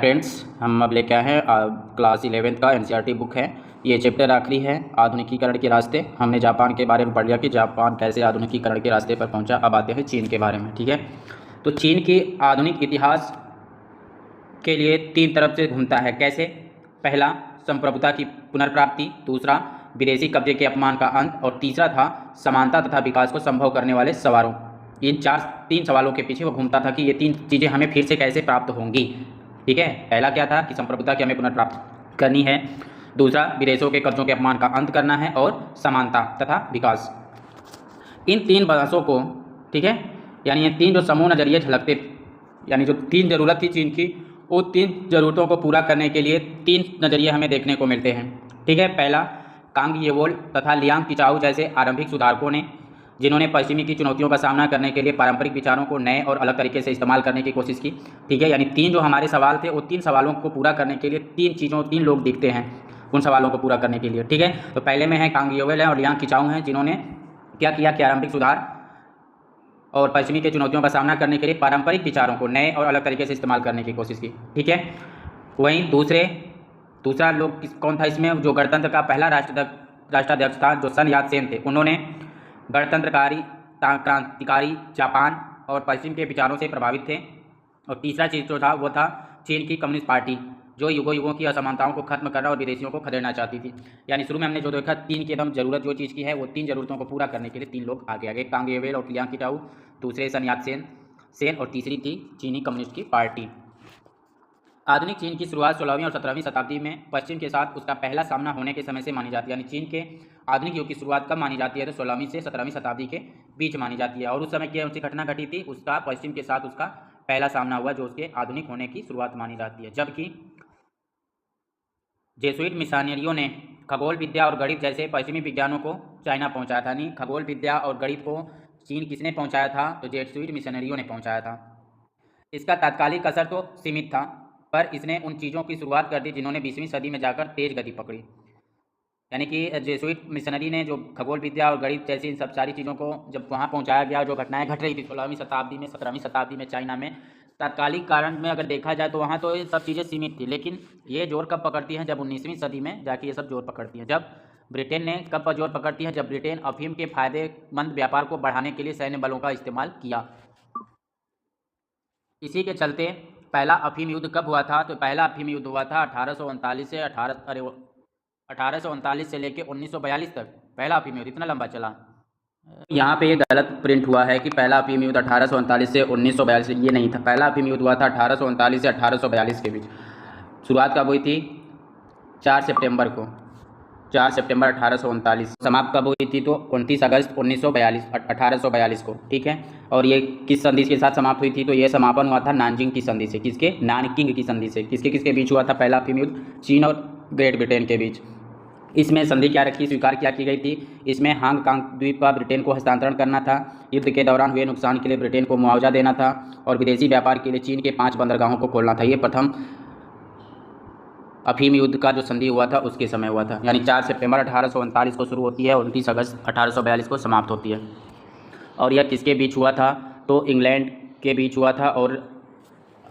Friends, हम अब लेके आए हैं क्लास 11th का एनसीईआरटी बुक है। ये चैप्टर आखिरी है, आधुनिकीकरण के रास्ते। हमने जापान के बारे में पढ़ लिया कि जापान कैसे आधुनिकीकरण के रास्ते पर पहुंचा। अब आते हैं चीन के बारे में। ठीक है, तो चीन की आधुनिक इतिहास के लिए तीन तरफ से घूमता है। कैसे? पहला, संप्रभुता की पुनर्प्राप्ति। दूसरा, विदेशी कब्जे के अपमान का अंत। और तीसरा था समानता तथा विकास को संभव करने वाले सवालों। इन तीन सवालों के पीछे वो घूमता था कि ये तीन चीज़ें हमें फिर से कैसे प्राप्त होंगी। ठीक है, पहला क्या था कि संप्रभुता की हमें पुनर्प्राप्त करनी है। दूसरा, विदेशों के कब्जों के अपमान का अंत करना है। और समानता तथा विकास। इन तीन प्रयासों को, ठीक है, यानी ये तीन जो समूह नज़रिए झलकते, यानी जो तीन ज़रूरत थी चीन की, वो तीन ज़रूरतों को पूरा करने के लिए तीन नज़रिए हमें देखने को मिलते हैं। ठीक है, पहला, कांग येवोल तथा लियांग किचाऊ जैसे आरंभिक सुधारकों ने, जिन्होंने पश्चिमी की चुनौतियों का सामना करने के लिए पारंपरिक विचारों को नए और अलग तरीके से इस्तेमाल करने की कोशिश की। ठीक है, यानी तीन जो हमारे सवाल थे, वो तीन सवालों को पूरा करने के लिए तीन लोग दिखते हैं उन सवालों को पूरा करने के लिए। ठीक है, तो पहले में है कांग येवोल है और लियांग किचाऊ हैं, जिन्होंने क्या किया कि आरंभिक सुधार और पश्चिमी के चुनौतियों का सामना करने के लिए पारंपरिक विचारों को नए और अलग तरीके से इस्तेमाल करने की कोशिश की। ठीक है, वहीं दूसरा लोग कौन था इसमें? जो गणतंत्र का पहला राष्ट्राध्यक्ष था, जो सन यात सेन थे। उन्होंने क्रांतिकारी जापान और पश्चिम के विचारों से प्रभावित थे। और तीसरा चीज़ जो था वो था चीन की कम्युनिस्ट पार्टी, जो युगों की असमानताओं को खत्म करना और विदेशियों को खदेड़ना चाहती थी। यानी शुरू में हमने जो देखा, तीन की एकदम जरूरत जो चीज़ की है, वो तीन जरूरतों को पूरा करने के लिए तीन लोग आगे आगे, कांग येवेल और लियांग किचाऊ, दूसरे सन यात सेन और तीसरी थी चीनी कम्युनिस्ट की पार्टी। आधुनिक चीन की शुरुआत 16वीं और 17वीं शताब्दी में पश्चिम के साथ उसका पहला सामना होने के समय से मानी जाती है। यानी चीन के आधुनिक युग की शुरुआत कब मानी जाती है? तो 16वीं से 17वीं शताब्दी के बीच मानी जाती है। और उस समय क्या उनसे घटना घटी थी? उसका पश्चिम के साथ उसका पहला सामना हुआ, जो उसके आधुनिक होने की शुरुआत मानी जाती है। जबकि जेसुइट मिशनरियों ने खगोल विद्या और गणित जैसे पश्चिमी विज्ञानों को चाइना पहुंचाया था। यानी खगोल विद्या और गणित को चीन किसने पहुंचाया था? तो जेसुइट मिशनरियों ने पहुंचाया था। इसका तात्कालिक असर तो सीमित था, पर इसने उन चीज़ों की शुरुआत कर दी जिन्होंने 20वीं सदी में जाकर तेज गति पकड़ी। यानी कि जेसुइट मिशनरी ने जो खगोल विद्या और गणित जैसी इन सब सारी चीज़ों को जब वहाँ पहुँचाया गया, जो घटनाएं घट रही थी 16वीं शताब्दी में 17वीं शताब्दी में चाइना में, तात्कालिक कारण में अगर देखा जाए तो वहाँ तो ये सब चीज़ें सीमित थी। लेकिन ये जोर कब पकड़ती हैं? जब 19वीं सदी में जाके ये सब जोर पकड़ती हैं। जब ब्रिटेन ने कब जोर पकड़ती है? जब ब्रिटेन अफीम के फायदेमंद व्यापार को बढ़ाने के लिए सैन्य बलों का इस्तेमाल किया। इसी के चलते पहला अफीम युद्ध कब हुआ था? तो पहला अफीम युद्ध हुआ था 1839 से लेके 1942 तक पहला अफीम युद्ध। इतना लंबा चला। यहाँ पे ये गलत प्रिंट हुआ है कि पहला अफीम युद्ध 1839 से 1942, ये नहीं था। पहला अफीम युद्ध हुआ था 1839 से 1842 के बीच। शुरुआत कब हुई थी? 4 सितंबर को, 4 सितंबर 1839। समाप्त कब हुई थी? तो 29 अगस्त 1842 को। ठीक है, और ये किस संधि के साथ समाप्त हुई थी? तो ये समापन हुआ था नानजिंग की संधि से। किसके? नानकिंग की संधि से। किसके किसके बीच हुआ था पहला अफीम युद्ध? चीन और ग्रेट ब्रिटेन के बीच। इसमें संधि क्या रखी, स्वीकार क्या की गई थी? इसमें हांगकांग द्वीप का ब्रिटेन को हस्तांतरण करना था, युद्ध के दौरान हुए नुकसान के लिए ब्रिटेन को मुआवजा देना था, और विदेशी व्यापार के लिए चीन के 5 बंदरगाहों को खोलना था। ये प्रथम अफीम युद्ध का जो संधि हुआ था उसके समय हुआ था। यानी 4 सितंबर 1839 को शुरू होती है और 29 अगस्त 1842 को समाप्त होती है। और यह किसके बीच हुआ था? तो इंग्लैंड के बीच हुआ था और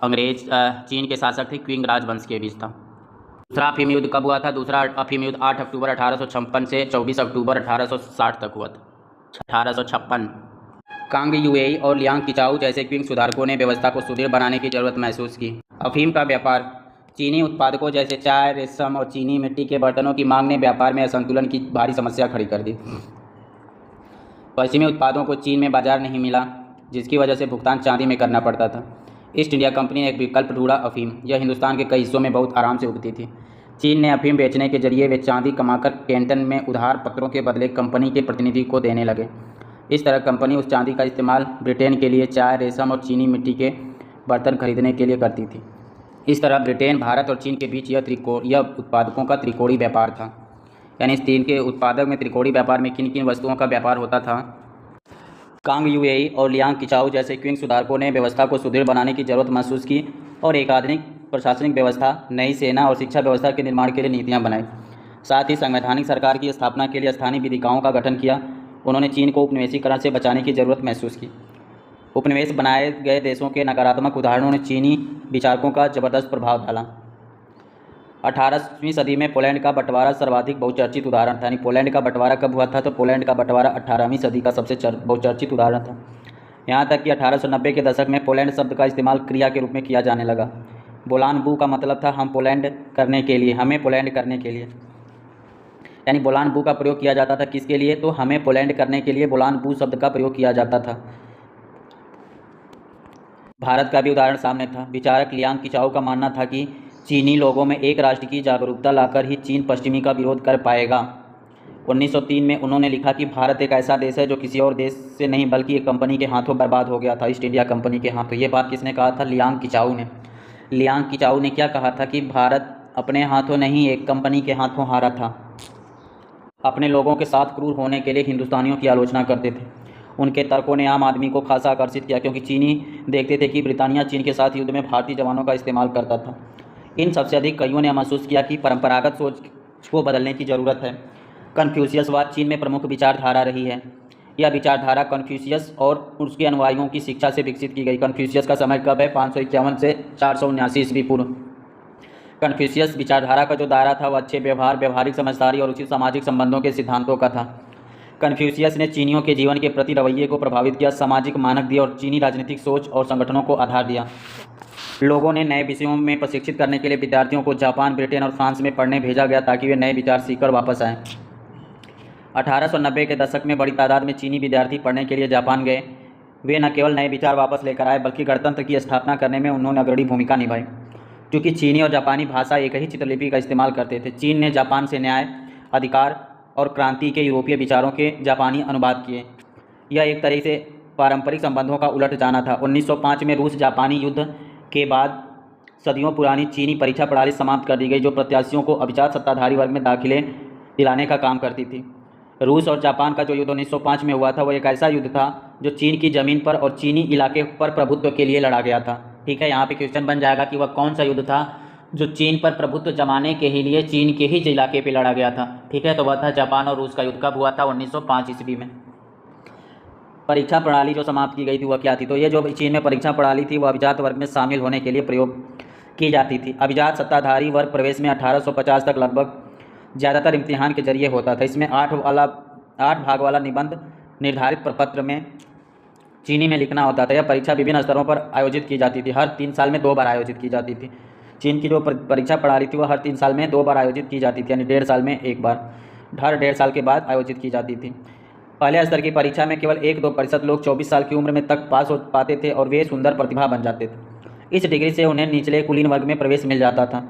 चीन के शासक थे क्विंग राजवंश के बीच था। दूसरा अफीम युद्ध कब हुआ था? दूसरा अफीम युद्ध 8 अक्टूबर 1856 से 24 अक्टूबर 1860 तक हुआ था। 1856। कांग युएई और लियांग किचाऊ जैसे क्विंग सुधारकों ने व्यवस्था को सुदृढ़ बनाने की जरूरत महसूस की। अफीम का व्यापार, चीनी उत्पादकों जैसे चाय, रेशम और चीनी मिट्टी के बर्तनों की मांग ने व्यापार में असंतुलन की भारी समस्या खड़ी कर दी। पश्चिमी उत्पादों को चीन में बाजार नहीं मिला, जिसकी वजह से भुगतान चांदी में करना पड़ता था। ईस्ट इंडिया कंपनी ने एक विकल्प ढूंढा, अफीम। यह हिंदुस्तान के कई हिस्सों में बहुत आराम से उगती थी। चीन ने अफीम बेचने के जरिए वे चांदी कमाकर कैंटन में उधार पत्रों के बदले कंपनी के प्रतिनिधि को देने लगे। इस तरह कंपनी उस चांदी का इस्तेमाल ब्रिटेन के लिए चाय, रेशम और चीनी मिट्टी के बर्तन खरीदने के लिए करती थी। इस तरह ब्रिटेन, भारत और चीन के बीच यह उत्पादकों का त्रिकोणीय व्यापार था। यानी इस तीन के उत्पादक में त्रिकोणीय व्यापार में किन किन वस्तुओं का व्यापार होता था? कांग युएई और लियांग किचाऊ जैसे क्विंग सुधारकों ने व्यवस्था को सुदृढ़ बनाने की जरूरत महसूस की और एक आधुनिक प्रशासनिक व्यवस्था, नई सेना और शिक्षा व्यवस्था के निर्माण के लिए नीतियां बनाई। साथ ही संवैधानिक सरकार की स्थापना के लिए स्थानीय विधिकाओं का गठन किया। उन्होंने चीन को उपनिवेशीकरण से बचाने की जरूरत महसूस की। उपनिवेश बनाए गए देशों के नकारात्मक उदाहरणों ने चीनी विचारकों का जबरदस्त प्रभाव डाला। 18वीं सदी में पोलैंड का बंटवारा सर्वाधिक बहुचर्चित उदाहरण था। यानी पोलैंड का बंटवारा कब हुआ था? तो पोलैंड का बंटवारा 18वीं सदी का सबसे बहुचर्चित उदाहरण था। यहाँ तक कि 1890 के दशक में पोलैंड शब्द का इस्तेमाल क्रिया के रूप में किया जाने लगा। बोलान बू का मतलब था हम पोलैंड करने के लिए, हमें पोलैंड करने के लिए। यानी बोलान बू का प्रयोग किया जाता था किसके लिए? तो हमें पोलैंड करने के लिए बोलान बू शब्द का प्रयोग किया जाता था। भारत का भी उदाहरण सामने था। विचारक लियांग किचाओ का मानना था कि चीनी लोगों में एक राष्ट्र की जागरूकता लाकर ही चीन पश्चिमी का विरोध कर पाएगा। 1903 में उन्होंने लिखा कि भारत एक ऐसा देश है जो किसी और देश से नहीं बल्कि एक कंपनी के हाथों बर्बाद हो गया था, ईस्ट इंडिया कंपनी के हाथों। ये बात किसने कहा था? लियांग किचाओ ने। लियांग किचाओ ने क्या कहा था कि भारत अपने हाथों नहीं एक कंपनी के हाथों हारा था। अपने लोगों के साथ क्रूर होने के लिए हिंदुस्तानियों की आलोचना करते थे। उनके तर्कों ने आम आदमी को खासा आकर्षित किया क्योंकि चीनी देखते थे कि ब्रिटानिया चीन के साथ युद्ध में भारतीय जवानों का इस्तेमाल करता था। इन सबसे अधिक कईयों ने महसूस किया कि परंपरागत सोच को बदलने की ज़रूरत है। कन्फ्यूशियसवाद चीन में प्रमुख विचारधारा रही है। यह विचारधारा कन्फ्यूशियस और उसके अनुयायियों की शिक्षा से विकसित की गई। कन्फ्यूशियस का समय कब है? 551 से 479 ईस्वी पूर्व। कन्फ्यूशियस विचारधारा का जो दायरा था वह अच्छे व्यवहार, व्यवहारिक समझदारी और उचित सामाजिक संबंधों के सिद्धांतों का था। कन्फ्यूशियस ने चीनियों के जीवन के प्रति रवैये को प्रभावित किया, सामाजिक मानक दिए और चीनी राजनीतिक सोच और संगठनों को आधार दिया। लोगों ने नए विषयों में प्रशिक्षित करने के लिए विद्यार्थियों को जापान, ब्रिटेन और फ्रांस में पढ़ने भेजा गया ताकि वे नए विचार सीखकर वापस आएँ। 1890 के दशक में बड़ी तादाद में चीनी विद्यार्थी पढ़ने के लिए जापान गए। वे न केवल नए विचार वापस लेकर आए बल्कि गणतंत्र की स्थापना करने में उन्होंने अग्रणी भूमिका निभाई। क्योंकि चीनी और जापानी भाषा एक ही चित्रलिपि का इस्तेमाल करते थे, चीन ने जापान से न्याय, अधिकार और क्रांति के यूरोपीय विचारों के जापानी अनुवाद किए। यह एक तरह से पारंपरिक संबंधों का उलट जाना था। 1905 में रूस जापानी युद्ध के बाद सदियों पुरानी चीनी परीक्षा प्रणाली समाप्त कर दी गई जो प्रत्याशियों को अभिजात सत्ताधारी वर्ग में दाखिले दिलाने का काम करती थी। रूस और जापान का जो युद्ध 1905 में हुआ था वह एक ऐसा युद्ध था जो चीन की ज़मीन पर और चीनी इलाके पर प्रभुत्व के लिए लड़ा गया था। ठीक है, यहाँ पे क्वेश्चन बन जाएगा कि वह कौन सा युद्ध था जो चीन पर प्रभुत्व जमाने के ही लिए चीन के ही इलाके पे लड़ा गया था। ठीक है, तो वह था जापान और रूस का युद्ध। कब हुआ था? 1905 ईस्वी में। परीक्षा प्रणाली जो समाप्त की गई थी वह क्या थी? तो ये जो चीन में परीक्षा प्रणाली थी वह अभिजात वर्ग में शामिल होने के लिए प्रयोग की जाती थी। अभिजात सत्ताधारी वर्ग प्रवेश में 1850 तक लगभग ज़्यादातर इम्तिहान के जरिए होता था। इसमें 8 भाग वाला निबंध निर्धारित प्रपत्र में चीनी में लिखना होता था। यह परीक्षा विभिन्न स्तरों पर आयोजित की जाती थी। हर 3 साल में 2 बार आयोजित की जाती थी। चीन की जो परीक्षा प्रणाली थी वह हर 3 साल में 2 बार आयोजित की जाती थी, यानी 1.5 साल में 1 बार, हर 1.5 साल के बाद आयोजित की जाती थी। पहले स्तर की परीक्षा में केवल 1-2% लोग 24 साल की उम्र में तक पास हो पाते थे और वे सुंदर प्रतिभा बन जाते थे। इस डिग्री से उन्हें निचले कुलीन वर्ग में प्रवेश मिल जाता था।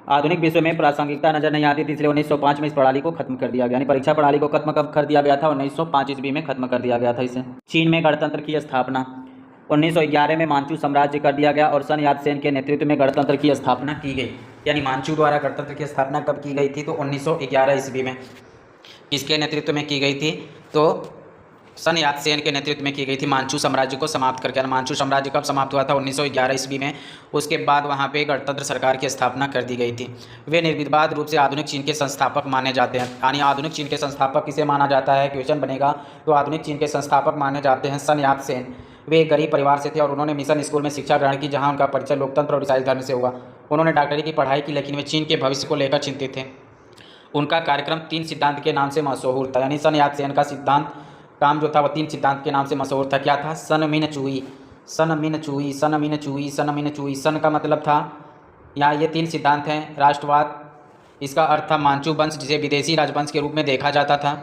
आधुनिक विश्व में प्रासंगिकता नजर नहीं आती थी, इसलिए 1905 में इस प्रणाली को खत्म कर दिया गया। यानी परीक्षा प्रणाली को खत्म कब कर दिया गया था? 1905 ईस्वी में खत्म कर दिया गया था इसे। चीन में गणतंत्र की स्थापना 1911 में मांचू साम्राज्य कर दिया गया और सन यात-सेन के नेतृत्व में गणतंत्र की स्थापना की गई। यानी मांचू द्वारा गणतंत्र की स्थापना कब की गई थी? तो 1911 ईस्वी में। किसके नेतृत्व में की गई थी? तो सन यात-सेन के नेतृत्व में की गई थी, मांचू साम्राज्य को समाप्त करके। मांचू साम्राज्य कब समाप्त हुआ था? 1911 ईस्वी में। उसके बाद वहाँ पे गणतंत्र सरकार की स्थापना कर दी गई थी। वे निर्विवाद रूप से आधुनिक चीन के संस्थापक माने जाते हैं। यानी आधुनिक चीन के संस्थापक किसे माना जाता है? क्वेश्चन बनेगा। तो आधुनिक चीन के संस्थापक माने जाते हैं सन यात-सेन। वे एक गरीब परिवार से थे और उन्होंने मिशन स्कूल में शिक्षा ग्रहण की, जहाँ उनका परिचय लोकतंत्र और ईसाई धर्म से हुआ। उन्होंने डॉक्टरी की पढ़ाई की, लेकिन वे चीन के भविष्य को लेकर चिंतित थे। उनका कार्यक्रम 3 सिद्धांत के नाम से मशहूर था। यानी सन यात-सेन का सिद्धांत काम जो था वह 3 सिद्धांत के नाम से मशहूर था। क्या था? सन मिन चुई, सन मिन चुई, सन मिन चुई, सन मिन चुई। सन का मतलब था, यहाँ ये 3 सिद्धांत हैं। राष्ट्रवाद, इसका अर्थ था मांचू वंश जिसे विदेशी राजवंश के रूप में देखा जाता था,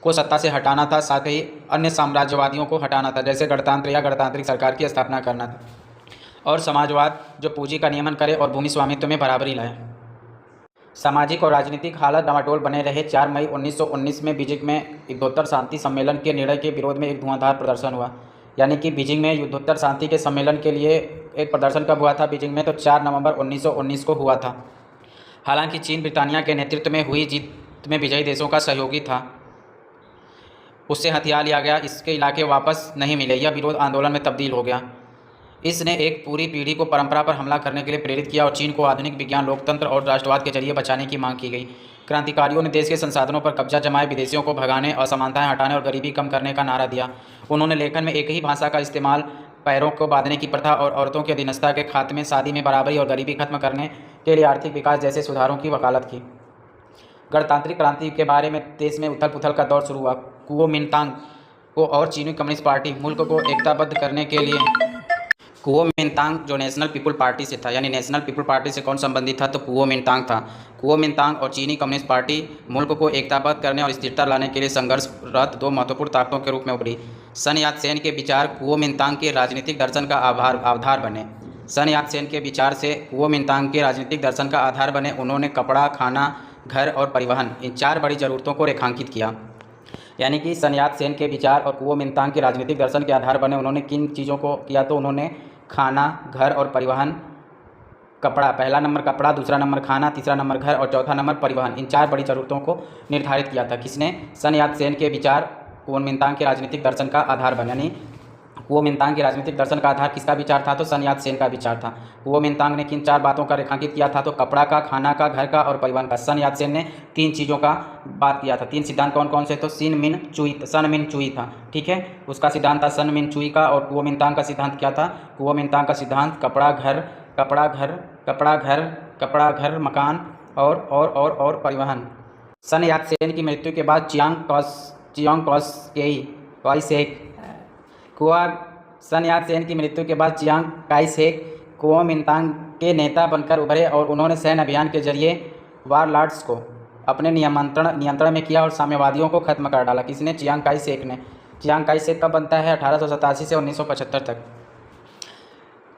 को सत्ता से हटाना था। साथ ही अन्य साम्राज्यवादियों को हटाना था, जैसे गणतंत्र या गणतांत्रिक सरकार की स्थापना करना था। और समाजवाद जो पूंजी का नियमन करे और भूमि स्वामित्व में बराबरी लाए। सामाजिक और राजनीतिक हालत डामाडोल बने रहे। 4 मई 1919 में बीजिंग में युद्धोत्तर शांति सम्मेलन के निर्णय के विरोध में एक धुआंधार प्रदर्शन हुआ। यानी कि बीजिंग में युद्धोत्तर शांति के सम्मेलन के लिए एक प्रदर्शन कब हुआ था बीजिंग में? तो 4 नवंबर 1919 को हुआ था। हालांकि चीन ब्रिटानिया के नेतृत्व में हुई जीत में विजयी देशों का सहयोगी था, उससे हथियार लिया गया, इसके इलाके वापस नहीं मिले। यह विरोध आंदोलन में तब्दील हो गया। इसने एक पूरी पीढ़ी को परंपरा पर हमला करने के लिए प्रेरित किया और चीन को आधुनिक विज्ञान, लोकतंत्र और राष्ट्रवाद के जरिए बचाने की मांग की गई। क्रांतिकारियों ने देश के संसाधनों पर कब्जा जमाए, विदेशियों को भगाने, असमानताएं हटाने और गरीबी कम करने का नारा दिया। उन्होंने लेखन में एक ही भाषा का इस्तेमाल, पैरों को बांधने की प्रथा और औरतों की अधीनता के खात्मे, शादी में बराबरी और गरीबी खत्म करने के लिए आर्थिक विकास जैसे सुधारों की वकालत की। गणतांत्रिक क्रांति के बारे में देश में उथल पुथल का दौर शुरू हुआ। कुओमिंतांग को और चीनी कम्युनिस्ट पार्टी मुल्क को एकताबद्ध करने के लिए कुओमिंतांग जो नेशनल पीपल पार्टी से था, यानी नेशनल पीपल पार्टी से कौन संबंधित था, तो कुओमिंतांग था। कुओमिंतांग और चीनी कम्युनिस्ट पार्टी मुल्क को एकताबद्ध करने और स्थिरता लाने के लिए संघर्षरत दो महत्वपूर्ण ताकतों के रूप में उभरी। सन यात-सेन के विचार कुओमिंतांग के राजनीतिक दर्शन का आधार बने। सन यात-सेन के विचार से कुओमिंतांग के राजनीतिक दर्शन का आधार बने। उन्होंने कपड़ा, खाना, घर और परिवहन, इन 4 बड़ी ज़रूरतों को रेखांकित किया। यानी कि सन यात-सेन के विचार और कुओमिंतांग के राजनीतिक दर्शन के आधार बने। उन्होंने किन चीज़ों को किया, तो उन्होंने खाना, घर और परिवहन, कपड़ा, पहला नंबर कपड़ा, दूसरा नंबर खाना, तीसरा नंबर घर और चौथा नंबर परिवहन, इन 4 बड़ी ज़रूरतों को निर्धारित किया था। किसने? सन यात-सेन के विचार कुओमिंतांग के राजनीतिक दर्शन का आधार बने। यानी कुओमिंतांग के राजनीतिक दर्शन का आधार किसका विचार था, तो सन यात-सेन का विचार था। कुओमिंतांग ने किन 4 बातों का रेखांकित किया था, तो कपड़ा का, खाना का, घर का और परिवहन का। सन यात-सेन ने 3 चीज़ों का बात किया था। 3 सिद्धांत कौन कौन से, तो सन मिन चुई था, ठीक है, उसका सिद्धांत था सन मिन चुई का। और कुओमिंतांग का सिद्धांत क्या था? कुओमिंतांग का सिद्धांत कपड़ा घर मकान और परिवहन। सन यात-सेन की मृत्यु के बाद सन यात-सेन की मृत्यु के बाद चियांग काई शेक कुओमिंतांग के नेता बनकर उभरे और उन्होंने सैन्य अभियान के जरिए वारलॉर्ड्स को अपने नियंत्रण में किया और साम्यवादियों को खत्म कर डाला। किसने? चियांग काई शेक ने। चियांग काई शेक कब बनता है? 1887 से 1975 तक।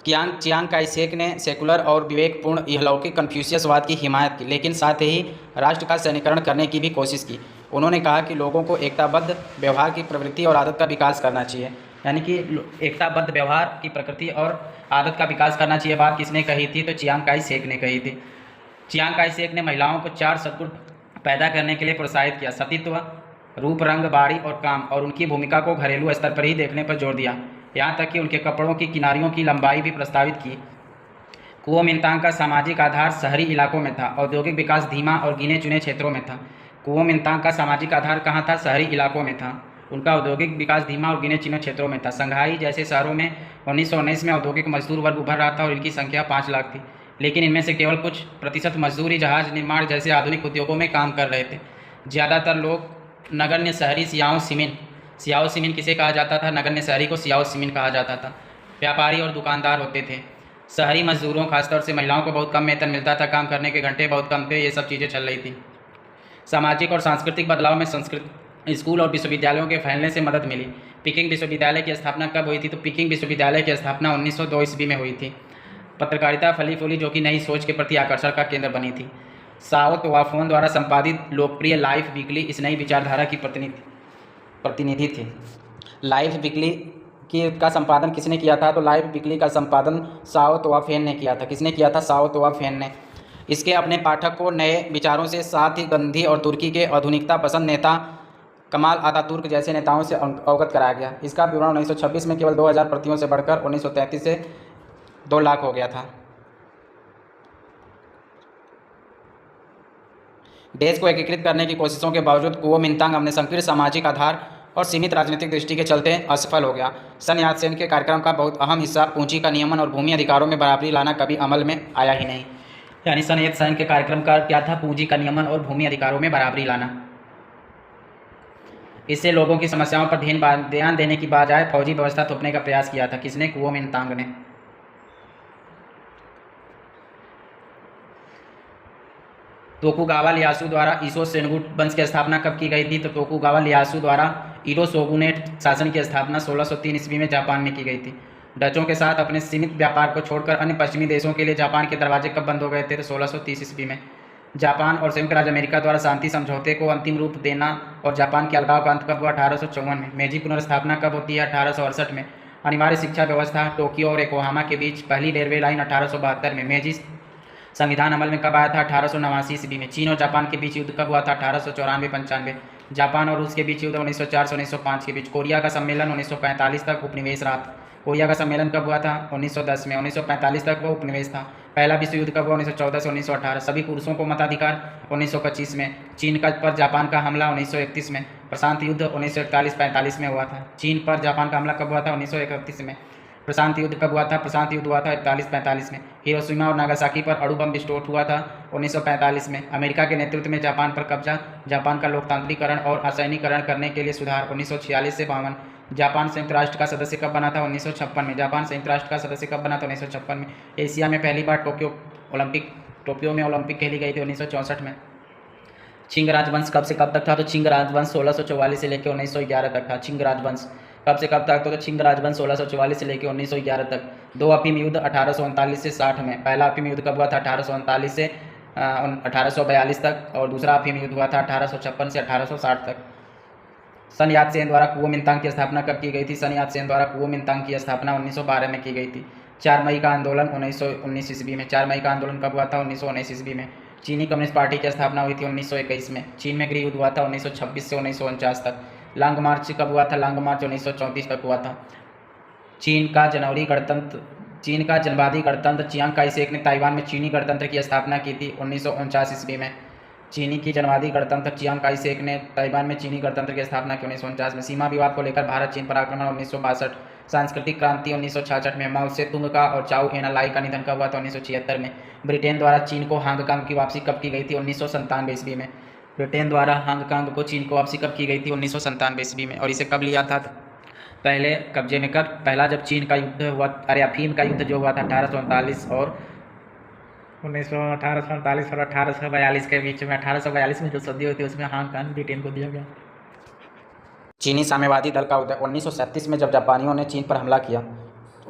चियांग काई शेक ने सेकुलर और विवेकपूर्ण इहलौकिक कन्फ्यूशियसवाद की हिमायत की, लेकिन साथ ही राष्ट्र का सैन्यकरण करने की भी कोशिश की। उन्होंने कहा कि लोगों को एकताबद्ध व्यवहार की प्रवृत्ति और आदत का विकास करना चाहिए। यानी कि एकताबद्ध व्यवहार की प्रकृति और आदत का विकास करना चाहिए। बात किसने कही थी? तो चियांग काई शेक ने कही थी। चियांग काई शेक ने महिलाओं को 4 सद्गुण पैदा करने के लिए प्रोत्साहित किया: सतीत्व, रूप, रंग, बाड़ी और काम, और उनकी भूमिका को घरेलू स्तर पर ही देखने पर जोर दिया। यहाँ तक कि उनके कपड़ों की किनारियों की लंबाई भी प्रस्तावित की। कुओमिंतांग का सामाजिक आधार शहरी इलाकों में था, औद्योगिक विकास धीमा और गिने चुने क्षेत्रों में था। कुओमिंतांग का सामाजिक आधार कहाँ था? शहरी इलाकों में था। उनका औद्योगिक विकास धीमा और गिने चुने क्षेत्रों में था। शंघाई जैसे शहरों में 1919 में औद्योगिक मजदूर वर्ग उभर रहा था और इनकी संख्या 5 लाख थी, लेकिन इनमें से केवल कुछ प्रतिशत मजदूर ही जहाज निर्माण जैसे आधुनिक उद्योगों में काम कर रहे थे। ज़्यादातर लोग नगण्य शहरी सियाओ सिमिन किसे कहा जाता था? नगण्य शहरी को सियाओ सिमिन कहा जाता था। व्यापारी और दुकानदार होते थे। शहरी मजदूरों, खासतौर से महिलाओं को बहुत कम वेतन मिलता था, काम करने के घंटे बहुत कम थे, ये सब चीज़ें चल रही थी। सामाजिक और सांस्कृतिक बदलाव में स्कूल और विश्वविद्यालयों के फैलने से मदद मिली। पीकिंग विश्वविद्यालय की स्थापना कब हुई थी? तो पीकिंग विश्वविद्यालय की स्थापना 1902 ईस्वी में हुई थी। पत्रकारिता फली फूली, जो कि नई सोच के प्रति आकर्षण का केंद्र बनी थी। साओ तोआफोन द्वारा संपादित लोकप्रिय लाइफ वीकली इस नई विचारधारा की प्रतिनिधि थी। लाइफ वीकली का संपादन किसने किया था? तो लाइफ वीकली का संपादन साओ तोआफेन ने किया था। किसने किया था? साओ तोआफेन ने। इसके अपने पाठक को नए विचारों से, साथ ही गांधी और तुर्की के आधुनिकता पसंद नेता कमाल अतातुर्क जैसे नेताओं से अवगत कराया गया। इसका विवरण 1926 में केवल 2000 प्रतियों से बढ़कर 1933 से 2 लाख हो गया था। देश को एकीकृत करने की कोशिशों के बावजूद कुओमिंतांग अपने संकीर्ण सामाजिक आधार और सीमित राजनीतिक दृष्टि के चलते असफल हो गया। सन यात-सेन के कार्यक्रम का बहुत अहम हिस्सा पूंजी का नियमन और भूमि अधिकारों में बराबरी लाना कभी अमल में आया ही नहीं। यानी सन यात-सेन के कार्यक्रम का क्या था? पूंजी का नियमन और भूमि अधिकारों में बराबरी लाना। इससे लोगों की समस्याओं पर ध्यान देने की बजाय फौजी व्यवस्था थोपने का प्रयास किया था। किसने? कुओमिंतांग ने। तोकुगावा लियासु द्वारा ईसो सेनगुट वंश की स्थापना कब की गई थी? तो तोकुगावा लियासु द्वारा ईडो शोगुनेट शासन की स्थापना 1603 ईस्वी में जापान में की गई थी। डचों के साथ अपने सीमित व्यापार को छोड़कर अन्य पश्चिमी देशों के लिए जापान के दरवाजे कब बंद हो गए थे? तो 1630 ईस्वी में। जापान और संयुक्त राज्य अमेरिका द्वारा शांति समझौते को अंतिम रूप देना और जापान के अलगाव का अंत कब हुआ? 1854 में। मेजी पुनर्स्थापना कब होती है? 1868 में। अनिवार्य शिक्षा व्यवस्था टोक्यो और योकोहामा के बीच पहली रेलवे लाइन 1872 में। मेजी संविधान अमल में कब आया था? 1889 ईस्वी में। चीन और जापान के बीच युद्ध कब हुआ था? 1894-95। जापान और रूस के बीच युद्ध 1904 से 1905 के बीच। कोरिया का सम्मेलन 1945 तक उपनिवेश रहा था। कोरिया का सम्मेलन कब हुआ था? 1910 में। 1945 तक वो उपनिवेश था। पहला विश्व युद्ध कब हुआ? 1914 से 1918। सभी पुरुषों को मताधिकार? 1925 में। चीन का पर जापान का हमला? 1931 में। प्रशांत युद्ध 1941-45 में हुआ था। चीन पर जापान का हमला कब हुआ था? 1931 में। प्रशांत युद्ध कब हुआ था? प्रशांत युद्ध हुआ था 41-45 में। हिरोशिमा और नागासाकी पर अणु बम विस्फोट हुआ था 1945 में। अमेरिका के नेतृत्व में जापान पर कब्जा, जापान का लोकतांत्रिकरण और असैनिकरण करने के लिए सुधार 1946 से 52। जापान संयुक्त राष्ट्र का सदस्य कब बना था? 1956 में। जापान संयुक्त राष्ट्र का सदस्य कब बना था? 1956 में। एशिया में पहली बार टोक्यो में ओलंपिक खेली गई थी 1964 में। छिंग राजवंश कब से कब तक था? तो छिंग राजवंश 1644 से लेकर 1911 तक था। छिंग राजवंश कब से कब तक? तो छिंग राजवंश 1644 से लेकर 1911 तक। दो अफीम युद्ध 1839 से 60 में। पहला अफीम युद्ध कब हुआ था? 1839 से 1842 तक, और दूसरा अफीम युद्ध हुआ था 1856 से 1860 तक। सन यात सेन द्वारा कुओमिंतांग की स्थापना कब की गई थी? सन यात सेन द्वारा कुओमिंतांग की स्थापना 1912 में की गई थी। 4 मई का आंदोलन 1919 ईस्वी में। 4 मई का आंदोलन कब हुआ था? 1919 ईस्वी में। चीनी कम्युनिस्ट पार्टी की स्थापना हुई थी 1921 में। चीन में गृह युद्ध हुआ था 1926 से 1949 तक। लॉन्ग मार्च कब हुआ था? लॉन्ग मार्च 1934 तक हुआ था। चीन का जनवादी गणतंत्र चियांग काई शेक ने ताइवान में चीनी गणतंत्र की स्थापना की थी 1949 ईस्वी में। चीनी की जनवादी गणतंत्र चियांग काई शेक ने ताइवान में चीनी गणतंत्र की स्थापना की 1949 में। सीमा विवाद को लेकर भारत चीन पर आक्रमण 1962। सांस्कृतिक क्रांति 1966 में। माओ से तुंग का और चाउ एनालाई का निधन कब हुआ था? 1976 में। ब्रिटेन द्वारा चीन को हांगकांग की वापसी कब की गई थी? 1997 ईस्वी में। ब्रिटेन द्वारा हांगकांग को चीन को वापसी कब की गई थी? 1997 ईस्वी में। और इसे कब लिया था पहले कब्जे में? कब? पहला जब चीन का युद्ध हुआ, अफीम का युद्ध जो हुआ था 1839 और 1839 और 1842 के बीच में। 1842 में जो सदी हुई थी उसमें हांगकांग ब्रिटेन को दिया गया। चीनी साम्यवादी दल का उदय 1937 में जब जापानियों ने चीन पर हमला किया।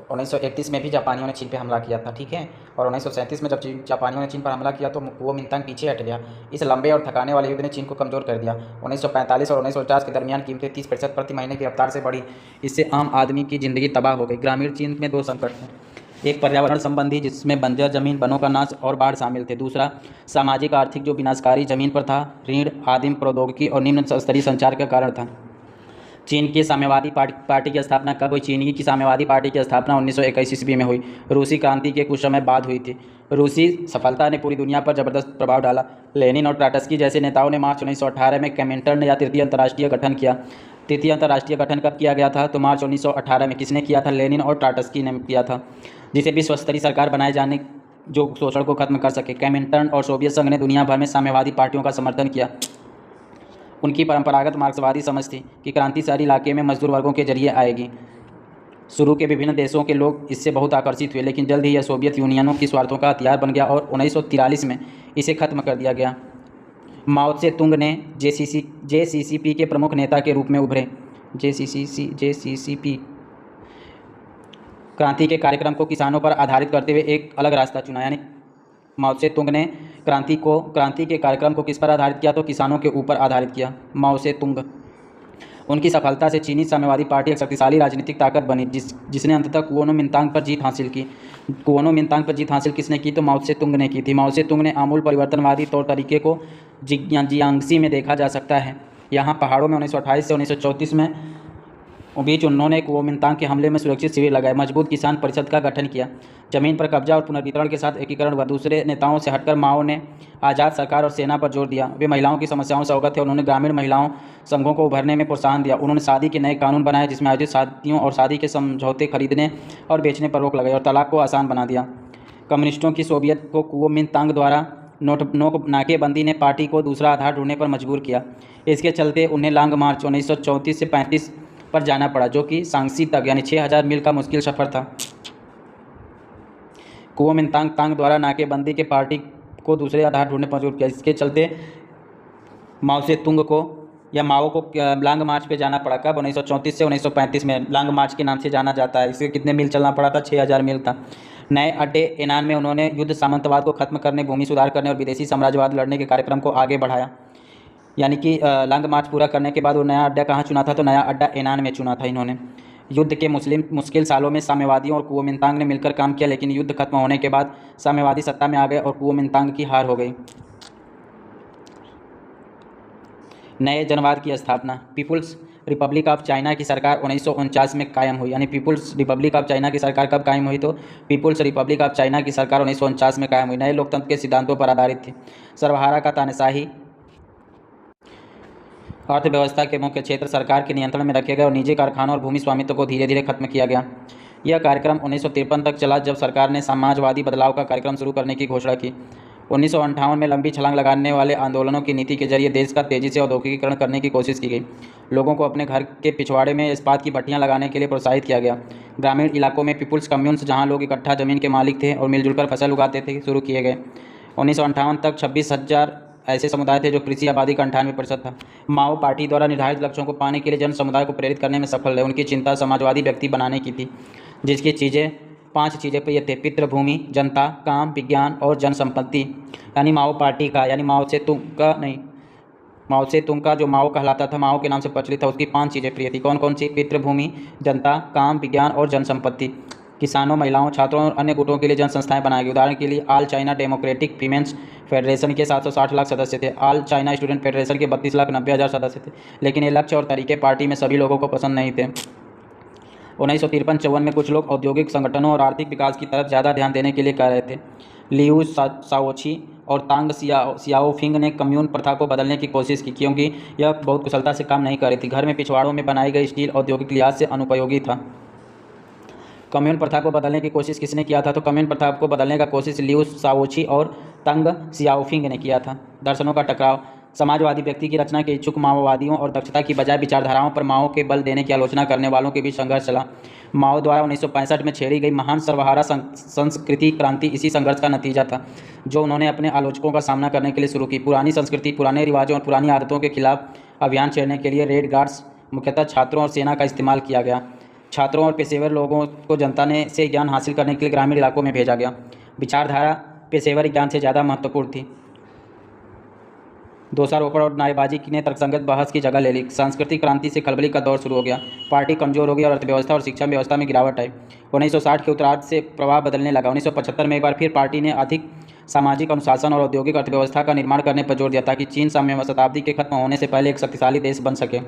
1931 में भी जापानियों ने चीन पर हमला किया था, ठीक है। और 1937 में जब जापानियों ने चीन पर हमला किया तो कुओमिंतांग पीछे हट गया। इस लंबे और थकाने वाले युद्ध ने चीन को कमज़ोर कर दिया। 1945 और 1950 के दरमियान कीमतें 30% प्रति महीने की रफ्तार से बढ़ी। इससे आम आदमी की ज़िंदगी तबाह हो गई। ग्रामीण चीन में दो संकट हैं। एक पर्यावरण संबंधी, जिसमें बंजर जमीन, वनों का नाश और बाढ़ शामिल थे। दूसरा सामाजिक आर्थिक, जो विनाशकारी जमीन पर था, ऋण, आदिम प्रौद्योगिकी और निम्न स्तरीय संचार के कारण था। चीन की साम्यवादी पार्टी की स्थापना कब हुई? चीनी की साम्यवादी पार्टी की स्थापना 1921 ईस्वी में हुई। रूसी क्रांति के कुछ समय बाद हुई थी। रूसी सफलता ने पूरी दुनिया पर जबरदस्त प्रभाव डाला। लेनिन और ट्राटस्की जैसे नेताओं ने मार्च 1918 में कमिंटर्न या तृतीय अंतर्राष्ट्रीय गठन किया। तृतीय अंतर्राष्ट्रीय गठन कब किया गया था? तो मार्च 1918 में। किसने किया था? लेनिन और ट्राटस्की ने किया था, जिसे विश्व स्तरीय सरकार बनाए जाने जो शोषण को खत्म कर सके। कमिंटर्न और सोवियत संघ ने दुनिया भर में साम्यवादी पार्टियों का समर्थन किया। उनकी परंपरागत मार्क्सवादी समझ थी कि क्रांति शहरी इलाके में मजदूर वर्गों के जरिए आएगी। शुरू के विभिन्न देशों के लोग इससे बहुत आकर्षित हुए, लेकिन जल्द ही यह सोवियत यूनियनों की स्वार्थों का हथियार बन गया और 1943 में इसे खत्म कर दिया गया। माओ त्से तुंग ने जेसीसीपी के प्रमुख नेता के रूप में उभरे। जेसीसीपी क्रांति के कार्यक्रम को किसानों पर आधारित करते हुए एक अलग रास्ता चुना। यानी माओ त्से तुंग ने क्रांति के कार्यक्रम को किस पर आधारित किया? तो किसानों के ऊपर आधारित किया। माओ त्से तुंग, उनकी सफलता से चीनी साम्यवादी पार्टी एक शक्तिशाली राजनीतिक ताकत बनी, जिसने अंततः कुओमिंतांग पर जीत हासिल की। कुओमिंतांग पर जीत हासिल किसने की? तो माओ त्से तुंग ने की थी। माओ त्से तुंग ने आमूल परिवर्तनवादी तौर तरीके को जियांगसी में देखा जा सकता है। यहाँ पहाड़ों में 1928 से 1934 में बीच उन्होंने कुओमिंतांग के हमले में सुरक्षित शिविर लगाए, मजबूत किसान परिषद का गठन किया, जमीन पर कब्जा और पुनर्वितरण के साथ एकीकरण हुआ। दूसरे नेताओं से हटकर माओ ने आज़ाद सरकार और सेना पर जोर दिया। वे महिलाओं की समस्याओं से अवगत थे। उन्होंने ग्रामीण महिलाओं संघों को उभरने में प्रोत्साहन दिया। उन्होंने शादी के नए कानून बनाए, जिसमें आयोजित शादियों और शादी के समझौते खरीदने और बेचने पर रोक लगाई और तलाक को आसान बना दिया। कम्युनिस्टों की सोवियत को कुओमिंतांग द्वारा नाकेबंदी ने पार्टी को दूसरा आधार ढूंढने पर मजबूर किया। इसके चलते उन्हें लॉन्ग मार्च 1934 से 35 पर जाना पड़ा, जो कि सांगसी तक यानी 6000 मील का मुश्किल सफ़र था। कुओमिंतांग द्वारा नाकेबंदी के पार्टी को दूसरे आधार ढूंढने पर मजबूर किया। इसके चलते माओ से तुंग को या माओ को लॉन्ग मार्च पे जाना पड़ा। कब? 1934 से 1935 में लॉन्ग मार्च के नाम से जाना जाता है। इसके कितने मील चलना पड़ा था? 6000 मील था। नए अड्डे एनान में उन्होंने युद्ध, सामंतवाद को खत्म करने, भूमि सुधार करने और विदेशी साम्राज्यवाद लड़ने के कार्यक्रम को आगे बढ़ाया। यानी कि लॉन्ग मार्च पूरा करने के बाद वो नया अड्डा कहाँ चुना था? तो नया अड्डा एनान में चुना था इन्होंने। युद्ध के मुश्किल सालों में साम्यवादियों और कुओमिंतांग ने मिलकर काम किया, लेकिन युद्ध खत्म होने के बाद साम्यवादी सत्ता में आ गए और कुओमिंतांग की हार हो गई। नए जनवाद की स्थापना। पीपुल्स रिपब्लिक ऑफ चाइना की सरकार 1949 में कायम हुई। यानी पीपुल्स रिपब्लिक ऑफ चाइना की सरकार कब कायम हुई? तो पीपुल्स रिपब्लिक ऑफ चाइना की सरकार 1949 में कायम हुई। नए लोकतंत्र के सिद्धांतों पर आधारित थी। सर्वहारा का तानाशाही अर्थव्यवस्था के मुख्य क्षेत्र सरकार के नियंत्रण में रखे गए और निजी कारखानों और भूमि स्वामित्व को धीरे धीरे खत्म किया गया। यह कार्यक्रम 1953 तक चला, जब सरकार ने समाजवादी बदलाव का कार्यक्रम शुरू करने की घोषणा की। 1958 में लंबी छलांग लगाने वाले आंदोलनों की नीति के जरिए देश का तेजी से औद्योगिकीकरण करने की कोशिश की गई। लोगों को अपने घर के पिछवाड़े में इस्पात की भट्टियां लगाने के लिए प्रोत्साहित किया गया। ग्रामीण इलाकों में पीपुल्स कम्यून्स, जहां लोग इकट्ठा जमीन के मालिक थे और मिलजुल कर फसल उगाते थे, शुरू किए गए। 1958 तक 26,000 ऐसे समुदाय थे जो कृषि आबादी का 98% था। माओ पार्टी द्वारा निर्धारित लक्ष्यों को पाने के लिए जन समुदाय को प्रेरित करने में सफल रहे। उनकी चिंता समाजवादी व्यक्ति बनाने की थी, जिसकी 5 चीज़ें प्रिय थे: पितृभूमि, जनता, काम, विज्ञान और जनसंपत्ति। यानी माओ पार्टी का, यानी माओ से तुंग का जो माओ कहलाता था, माओ के नाम से प्रचलित था, उसकी 5 चीज़ें प्रिय थी। कौन कौन सी? पितृभूमि, जनता, काम, विज्ञान और जनसंपत्ति। किसानों, महिलाओं, छात्रों और अन्य गुटों के लिए जन संस्थाएं बनाई गई। उदाहरण के लिए all China democratic women's federation के 760 लाख सदस्य थे। ऑल चाइना स्टूडेंट फेडरेशन के 32,90,000 सदस्य थे। लेकिन ये लक्ष्य और तरीके पार्टी में सभी लोगों को पसंद नहीं थे। 1953-54 में कुछ लोग औद्योगिक संगठनों और आर्थिक विकास की तरफ ज़्यादा ध्यान देने के लिए कह रहे थे। लियू शाओची और तांग सियाओफिंग ने कम्यून प्रथा को बदलने की कोशिश की, क्योंकि यह बहुत कुशलता से काम नहीं कर रही थी। घर में पिछवाड़ों में बनाई गई स्टील औद्योगिक लिहाज से अनुपयोगी था। कम्यून प्रथा को बदलने की कोशिश किसने किया था? तो कम्यून प्रथा को बदलने का कोशिश लियू शाओची और तंग सियाओफिंग ने किया था। दर्शनों का टकराव। समाजवादी व्यक्ति की रचना के इच्छुक माओवादियों और दक्षता की बजाय विचारधाराओं पर माओ के बल देने की आलोचना करने वालों के बीच संघर्ष चला। माओ द्वारा 1965 में छेड़ी गई महान सर्वहारा संस्कृति क्रांति इसी संघर्ष का नतीजा था, जो उन्होंने अपने आलोचकों का सामना करने के लिए शुरू की। पुरानी संस्कृति, पुराने रिवाजों और पुरानी आदतों के खिलाफ अभियान छेड़ने के लिए रेड गार्ड्स, मुख्यतः छात्रों और सेना का इस्तेमाल किया गया। छात्रों और पेशेवर लोगों को जनता से ज्ञान हासिल करने के लिए ग्रामीण इलाकों में भेजा गया। विचारधारा पेशेवर ज्ञान से ज़्यादा महत्वपूर्ण थी। दोषारोपण और नारेबाजी ने तर्कसंगत बहस की जगह ले ली। सांस्कृतिक क्रांति से खलबली का दौर शुरू हो गया। पार्टी कमजोर हो गई और अर्थव्यवस्था और शिक्षा व्यवस्था में गिरावट आई। 1960 के उत्तरार्ध से प्रभाव बदलने लगा। 1975 में एक बार फिर पार्टी ने अधिक सामाजिक अनुशासन और औद्योगिक अर्थव्यवस्था का निर्माण करने पर जोर दिया, ताकि चीन साम्यवादी शताब्दी के खत्म होने से पहले एक शक्तिशाली देश बन सके।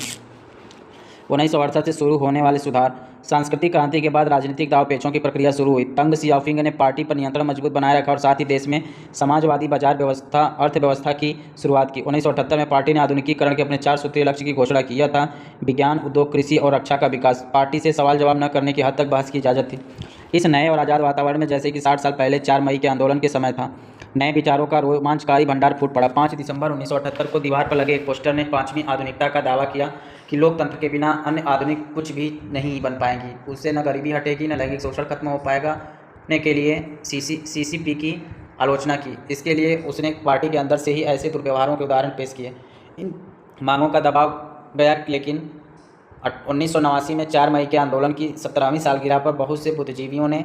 1968 से शुरू होने वाले सुधार। सांस्कृतिक क्रांति के बाद राजनीतिक दावपेचों की प्रक्रिया शुरू हुई। तंग सियाओफिंग ने पार्टी पर नियंत्रण मजबूत बनाए रखा और साथ ही देश में समाजवादी बाजार व्यवस्था अर्थव्यवस्था की शुरुआत की। 1978 में पार्टी ने आधुनिकीकरण के अपने 4 सूत्रीय लक्ष्य की घोषणा की। यह था विज्ञान, उद्योग, कृषि और रक्षा का विकास। पार्टी से सवाल जवाब न करने की हद तक बहस की इजाज़त थी। इस नए और आज़ाद वातावरण में, जैसे कि 60 साल पहले 4 मई के आंदोलन के समय था, नए विचारों का रोमांचकारी भंडार फूट पड़ा। 5 दिसंबर 1978 को दीवार पर लगे एक पोस्टर ने 5वीं आधुनिकता का दावा किया कि लोकतंत्र के बिना अन्य आधुनिक कुछ भी नहीं बन पाएंगी। उससे न गरीबी हटेगी, न लैंगिक शोषण खत्म हो पाएगा। ने के लिए सीसीपी की आलोचना की। इसके लिए उसने पार्टी के अंदर से ही ऐसे दुर्व्यवहारों के उदाहरण पेश किए। इन मांगों का दबाव गया, लेकिन 1989 में 4 मई के आंदोलन की 17वीं सालगिरह पर बहुत से बुद्धिजीवियों ने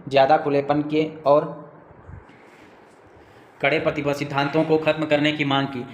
ज़्यादा खुलेपन के और कड़े प्रतिबद्ध सिद्धांतों को खत्म करने की मांग की।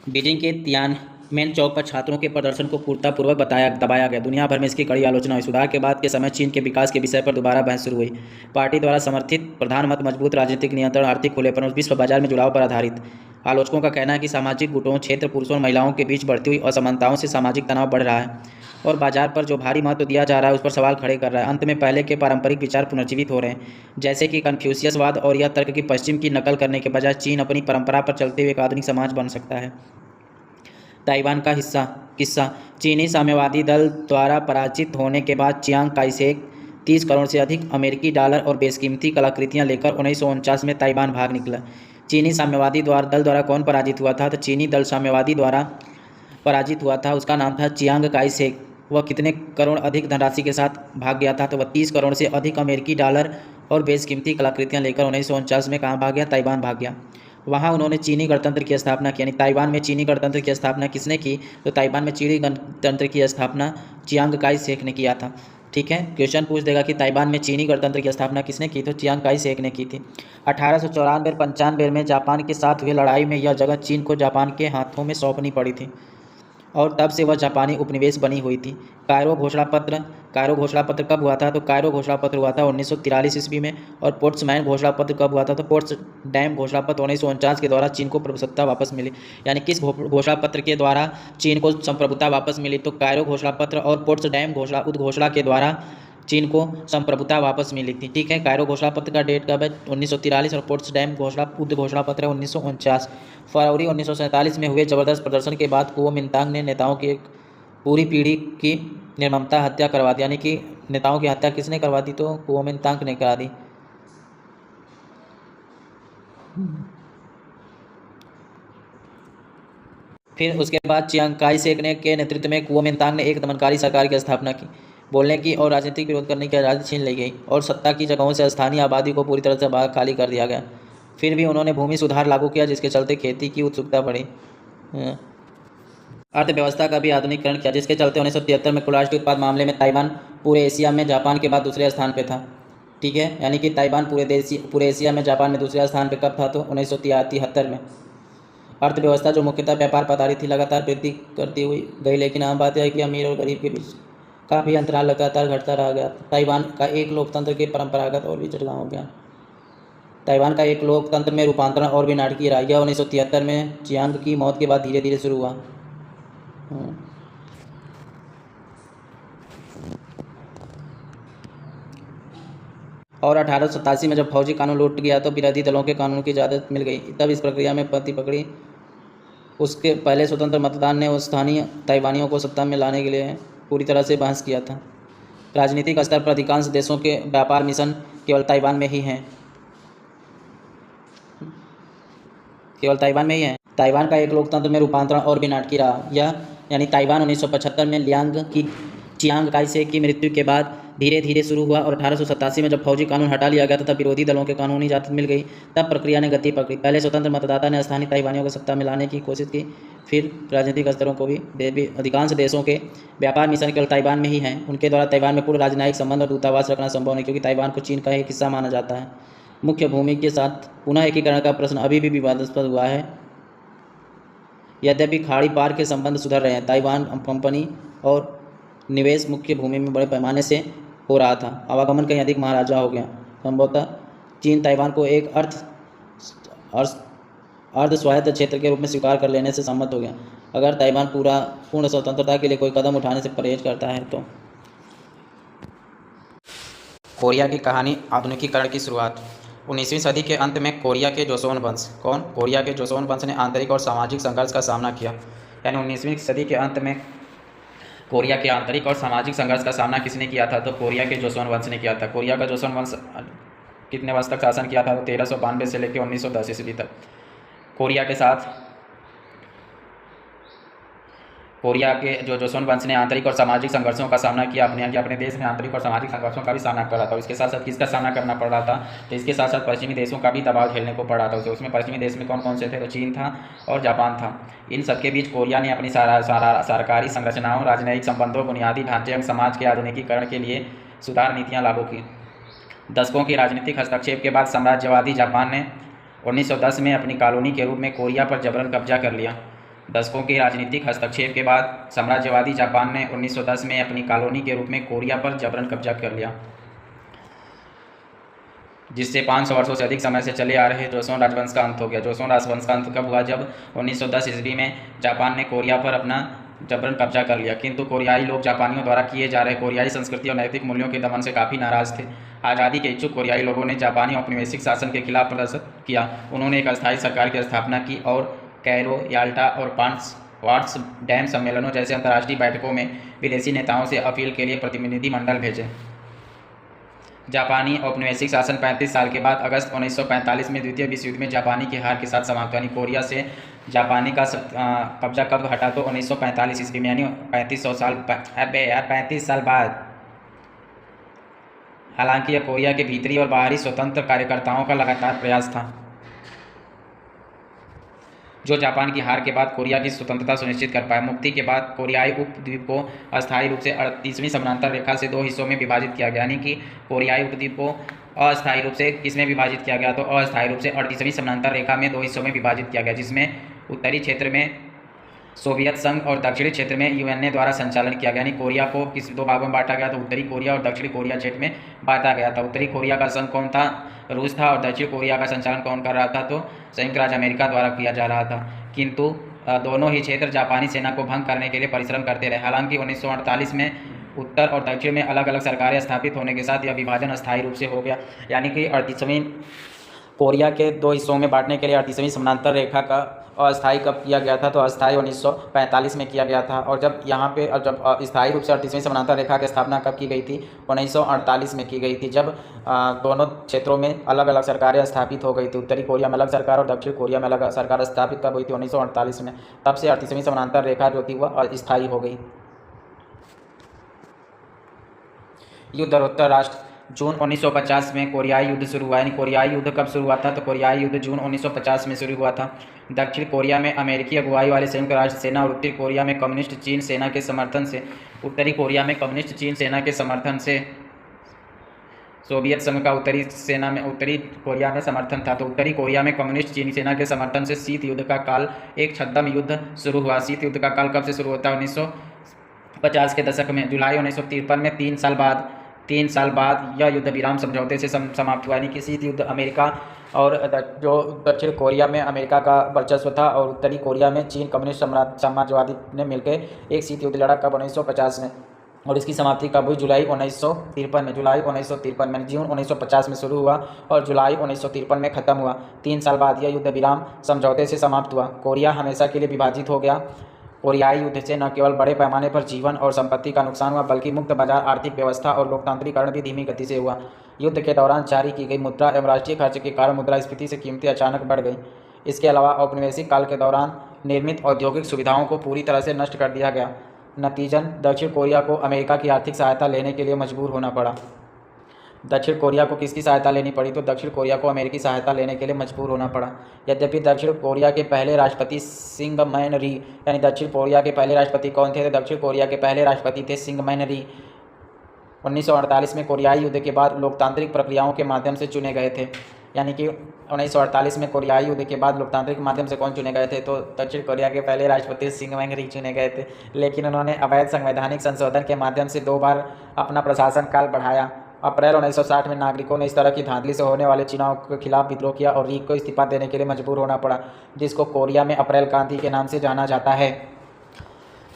बीजिंग के तियानमेन चौक पर छात्रों के प्रदर्शन को पूर्णतापूर्वक दबाया गया। दुनिया भर में इसकी कड़ी आलोचना हुई। सुधार के बाद के समय चीन के विकास के विषय पर दोबारा बहस शुरू हुई। पार्टी द्वारा समर्थित प्रधानमंत्री मजबूत राजनीतिक नियंत्रण, आर्थिक खुलेपन और विश्व बाजार में जुड़ाव पर आधारित। आलोचकों का कहना है कि सामाजिक गुटों, क्षेत्र, पुरुषों और महिलाओं के बीच बढ़ती हुई असमानताओं से सामाजिक तनाव बढ़ रहा है और बाजार पर जो भारी महत्व दिया जा रहा है उस पर सवाल खड़े कर रहा है। अंत में पहले के पारंपरिक विचार पुनर्जीवित हो रहे हैं, जैसे कि कन्फ्यूशियसवाद, और यह तर्क कि पश्चिम की नकल करने के बजाय चीन अपनी परंपरा पर चलते हुए एक आधुनिक समाज बन सकता है। ताइवान का किस्सा। चीनी साम्यवादी दल द्वारा पराजित होने के बाद चियांग काई शेक 30 करोड़ से अधिक अमेरिकी डॉलर और बेशकीमती कलाकृतियां लेकर 1949 में ताइवान भाग निकला। चीनी साम्यवादी दल द्वारा कौन पराजित हुआ था? तो चीनी दल साम्यवादी द्वारा पराजित हुआ था, उसका नाम था चियांग काई शेक। वह कितने करोड़ अधिक धनराशि के साथ भाग गया था? तो वह 30 करोड़ से अधिक अमेरिकी डॉलर और बेशकीमती कलाकृतियां लेकर 1949 में कहाँ भाग गया? ताइवान भाग गया। वहाँ उन्होंने चीनी गणतंत्र की स्थापना की। यानी ताइवान में चीनी गणतंत्र की स्थापना किसने की? तो ताइवान में चीनी गणतंत्र की स्थापना चियांग काई शेक ने किया था। ठीक है, क्वेश्चन पूछ देगा कि ताइवान में चीनी गणतंत्र की स्थापना किसने की? तो चियांग काई शेक ने की थी। 1894-95 में जापान के साथ हुई लड़ाई में यह जगह चीन को जापान के हाथों में सौंपनी पड़ी थी। और तब से वह जापानी उपनिवेश बनी हुई थी। कायरो घोषणा पत्र कब हुआ था? तो कायरो घोषणा पत्र हुआ था 1943 ईस्वी में। और पोर्ट्समैन घोषणा पत्र कब हुआ था? तो पोर्ट्सडैम घोषणा पत्र 1949 के द्वारा चीन को प्रभुसत्ता वापस मिली। यानी किस घोषणा पत्र के द्वारा चीन को संप्रभुता वापस मिली? तो कायरो घोषणा पत्र और पोर्ट्सडैम उद्घोषणा के द्वारा चीन को संप्रभुता वापस मिली थी। ठीक है, कायरो घोषणा पत्र का डेट कब है? 1943। और पोर्ट्सडैम उद्घोषणा पत्र है 1949। फरवरी 1947 में हुए जबरदस्त प्रदर्शन के बाद कुओमिंतांग ने नेताओं की एक पूरी पीढ़ी की निर्ममता हत्या करवा दी। यानी कि नेताओं की हत्या किसने करवा दी? तो कुओमिंतांग ने करा दी। फिर उसके बाद चियांग काई शेक ने के नेतृत्व में कुओमिंतांग ने एक दमनकारी सरकार की स्थापना की। बोलने की और राजनीतिक विरोध करने की आज़ादी छीन ली गई और सत्ता की जगहों से स्थानीय आबादी को पूरी तरह से बाहर खाली कर दिया गया। फिर भी उन्होंने भूमि सुधार लागू किया, जिसके चलते खेती की उत्सुकता बढ़ी। अर्थव्यवस्था का भी आधुनिकीकरण किया, जिसके चलते 1973 में कुल राष्ट्रीय उत्पाद मामले में ताइवान पूरे एशिया में जापान के बाद दूसरे स्थान पर था। ठीक है, यानी कि ताइवान पूरे एशिया में जापान में दूसरे स्थान पर कब था? तो 1973 में। अर्थव्यवस्था जो मुख्यतः व्यापार पर आधारित थी, लगातार वृद्धि करती हुई गई, लेकिन आम बात यह है कि अमीर और गरीब के बीच काफ़ी अंतराल लगातार घटता रह गया। ताइवान का एक लोकतंत्र के परंपरागत और भी जटिल हो गया। ताइवान का एक लोकतंत्र में रूपांतरण और भी नाटकीय रहा। यह 1973 में चियांग की मौत के बाद धीरे धीरे शुरू हुआ। और 1887 में जब फौजी कानून लौट गया तो विरोधी दलों के कानून की इजाज़त मिल गई। तब इस प्रक्रिया में पति पकड़ी। उसके पहले स्वतंत्र मतदान ने स्थानीय ताइवानियों को सत्ता में लाने के लिए पूरी तरह से बहस किया था। राजनीतिक स्तर पर अधिकांश देशों के व्यापार मिशन केवल ताइवान में ही हैं। ताइवान का एक लोकतंत्र में रूपांतरण और भी नाटकीय रहा। यह यानी ताइवान 1975 में चियांग काई शेक की मृत्यु के बाद धीरे धीरे शुरू हुआ और 1887 में जब फौजी कानून हटा लिया गया तब विरोधी दलों के कानूनी इजाज़त मिल गई। तब प्रक्रिया ने गति पकड़ी। पहले स्वतंत्र मतदाता ने स्थानीय ताइवानियों को सत्ता में लाने की कोशिश की। फिर राजनीतिक स्तरों को भी अधिकांश देशों के व्यापार मिशन केवल ताइवान में ही हैं। उनके द्वारा ताइवान में पूर्ण राजनयिक संबंध और दूतावास रखना संभव नहीं, क्योंकि ताइवान को चीन का एक हिस्सा माना जाता है। मुख्य भूमि के साथ पुनः एकीकरण का प्रश्न अभी भी विवादास्पद हुआ है। यद्यपि खाड़ी पार के संबंध सुधर रहे हैं, ताइवान कंपनी और निवेश मुख्य भूमि में बड़े पैमाने से हो रहा था। आवागमन कहीं अधिक महाराजा हो गया। संभवतः चीन ताइवान को एक अर्ध स्वायत्त क्षेत्र के रूप में स्वीकार कर लेने से सम्मत हो गया, अगर ताइवान पूर्ण स्वतंत्रता के लिए कोई कदम उठाने से परहेज करता है तो। कोरिया की कहानी, आधुनिकीकरण की शुरुआत। 19वीं सदी के अंत में कोरिया के जोसेon वंश कोरिया के जोसेon वंश ने आंतरिक और सामाजिक संघर्ष का सामना किया। यानी 19वीं सदी के अंत में कोरिया के आंतरिक और सामाजिक संघर्ष का सामना किसने किया था? तो कोरिया के जोसेon वंश ने किया था। कोरिया का जोसेon वंश कितने वर्ष तक शासन किया था? तो 1392 से लेकर 1910 ईस्वी तक। कोरिया के जो जोसेon वंश ने आंतरिक और सामाजिक संघर्षों का सामना किया। अपने देश में आंतरिक और सामाजिक संघर्षों का भी सामना कर रहा था। इसके साथ साथ किसका सामना करना पड़ रहा था? तो इसके साथ साथ पश्चिमी देशों का भी दबाव झेलने को पड़ रहा था। उसमें पश्चिमी देश में कौन कौन से थे? तो चीन था और जापान था। इन सबके बीच कोरिया ने अपनी सरकारी संरचनाओं, राजनयिक संबंधों, बुनियादी ढांचे एवं समाज के आधुनिकीकरण के लिए सुधार नीतियाँ लागू की। दशकों के राजनीतिक हस्तक्षेप के बाद साम्राज्यवादी जापान ने 1910 में अपनी कॉलोनी के रूप में कोरिया पर जबरन कब्जा कर लिया। दशकों के राजनीतिक हस्तक्षेप के बाद साम्राज्यवादी जापान ने 1910 में अपनी कॉलोनी के रूप में कोरिया पर जबरन कब्जा कर लिया, जिससे 500 वर्षों से अधिक समय से चले आ रहे जोसेon राजवंश का अंत हो गया। जोसेon राजवंश का अंत कब हुआ? जब 1910 ईस्वी में जापान ने कोरिया पर अपना जबरन कब्जा कर लिया। किंतु कोरियाई लोग जापानियों द्वारा किए जा रहे कोरियाई संस्कृति और नैतिक मूल्यों के दमन से काफ़ी नाराज थे। आज़ादी के इच्छुक कोरियाई लोगों ने जापानी औपनिवेशिक शासन के खिलाफ प्रदर्शन किया। उन्होंने एक अस्थायी सरकार की स्थापना की और कैरो, याल्टा और पोट्सडैम सम्मेलनों जैसे अंतर्राष्ट्रीय बैठकों में विदेशी नेताओं से अपील के लिए प्रतिनिधि मंडल भेजे। जापानी औपनिवेशिक शासन 35 साल के बाद अगस्त 1945 में द्वितीय विश्व युद्ध में जापानी की हार के साथ समाप्त। यानी कोरिया से जापानी का कब्जा कब हटा? तो 1945 ईस्वी में, यानी 35 साल बाद। हालांकि यह कोरिया के भीतरी और बाहरी स्वतंत्र कार्यकर्ताओं का लगातार प्रयास था, जो जापान की हार के बाद कोरिया की स्वतंत्रता सुनिश्चित कर पाए। मुक्ति के बाद कोरियाई उपद्वीप को अस्थायी रूप से 38वीं समानांतर रेखा से 2 हिस्सों में विभाजित किया गया। यानी कि कोरियाई उपद्वीप को अस्थायी रूप से किसमें विभाजित किया गया? तो अस्थायी रूप से 38वीं समानांतर रेखा में 2 हिस्सों में विभाजित किया गया, जिसमें उत्तरी क्षेत्र में सोवियत संघ और दक्षिणी क्षेत्र में यूएनए द्वारा संचालन किया गया। यानी कोरिया को किस दो भागों में बांटा गया, तो उत्तरी कोरिया और दक्षिणी कोरिया क्षेत्र में बांटा गया था। उत्तरी कोरिया का संघ कौन था, रूस था, और दक्षिण कोरिया का संचालन कौन कर रहा था, तो संयुक्त राज्य अमेरिका द्वारा किया जा रहा था। किंतु दोनों ही क्षेत्र जापानी सेना को भंग करने के लिए परिश्रम करते रहे। हालांकि 1948 में उत्तर और दक्षिण में अलग अलग सरकारें स्थापित होने के साथ यह विभाजन अस्थायी रूप से हो गया। यानी कि 38वीं कोरिया के दो हिस्सों में बांटने के लिए 38वीं समानांतर रेखा का अस्थायी कब किया गया था, तो अस्थायी 1945 में किया गया था। और जब यहाँ पे जब स्थायी रूप से 38वीं समानांतर रेखा की स्थापना कब की गई थी, 1948 में की गई थी, जब दोनों क्षेत्रों में अलग अलग सरकारें स्थापित हो गई थी। उत्तरी कोरिया में अलग सरकार और दक्षिण कोरिया में अलग सरकार स्थापित कब हुई थी, 1948 में। तब से 38वीं समानांतर रेखा जो थी वह अस्थायी हो गई। युद्धोत्तर राष्ट्र, जून 1950 में कोरियाई युद्ध शुरू हुआ। यानी कोरियाई युद्ध कब शुरू हुआ था, तो कोरियाई युद्ध जून 1950 में शुरू हुआ था। दक्षिण कोरिया में अमेरिकी अगुवाई वाली संयुक्त राष्ट्र सेना और उत्तरी कोरिया में कम्युनिस्ट चीन सेना के समर्थन से सोवियत संघ का उत्तरी कोरिया में समर्थन था। तो उत्तरी कोरिया में कम्युनिस्ट चीनी सेना के समर्थन से शीत युद्ध का काल, एक छद्म युद्ध शुरू हुआ। शीत युद्ध का काल कब से शुरू होता है, 1950 के दशक में। जुलाई 1953 में 3 साल बाद यह युद्ध विराम समझौते से समाप्त हुआ। यानी कि शीत युद्ध अमेरिका और जो दक्षिण कोरिया में अमेरिका का वर्चस्व था और उत्तरी कोरिया में चीन कम्युनिस्ट साम्राज्यवादी ने मिलकर एक शीत युद्ध लड़ा कब, 1950 में। और इसकी समाप्ति कब हुई, जुलाई 1953 में। जून 1950 में शुरू हुआ और जुलाई 1953 में ख़त्म हुआ। 3 साल बाद यह युद्ध विराम समझौते से समाप्त हुआ। कोरिया हमेशा के लिए विभाजित हो गया। कोरियाई युद्ध से न केवल बड़े पैमाने पर जीवन और संपत्ति का नुकसान हुआ, बल्कि मुक्त बाजार आर्थिक व्यवस्था और लोकतांत्रिकरण भी धीमी गति से हुआ। युद्ध के दौरान जारी की गई मुद्रा एवं राष्ट्रीय खर्च के कारण मुद्रास्फीति से कीमतें अचानक बढ़ गई। इसके अलावा औपनिवेशिक काल के दौरान निर्मित औद्योगिक सुविधाओं को पूरी तरह से नष्ट कर दिया गया। नतीजन दक्षिण कोरिया को अमेरिका की आर्थिक सहायता लेने के लिए मजबूर होना पड़ा। दक्षिण कोरिया को किसकी सहायता लेनी पड़ी, तो दक्षिण कोरिया को अमेरिकी सहायता लेने के लिए मजबूर होना पड़ा। यद्यपि दक्षिण कोरिया के पहले राष्ट्रपति सिंगमैन री, यानी दक्षिण कोरिया के पहले राष्ट्रपति कौन थे, तो दक्षिण कोरिया के पहले राष्ट्रपति थे सिंगमैन री। 1948 में कोरियाई युद्ध के बाद लोकतांत्रिक प्रक्रियाओं के माध्यम से चुने गए थे। यानी कि 1948 में कोरियाई युद्ध के बाद लोकतांत्रिक माध्यम से कौन चुने गए थे, तो दक्षिण कोरिया के पहले राष्ट्रपति सिंगमैन री चुने गए थे। लेकिन उन्होंने अवैध संवैधानिक संशोधन के माध्यम से 2 बार अपना प्रशासन काल बढ़ाया। अप्रैल 1960 में नागरिकों ने इस तरह की धांधली से होने वाले चुनाव के खिलाफ विद्रोह किया और री को इस्तीफा देने के लिए मजबूर होना पड़ा, जिसको कोरिया में अप्रैल क्रांति के नाम से जाना जाता है।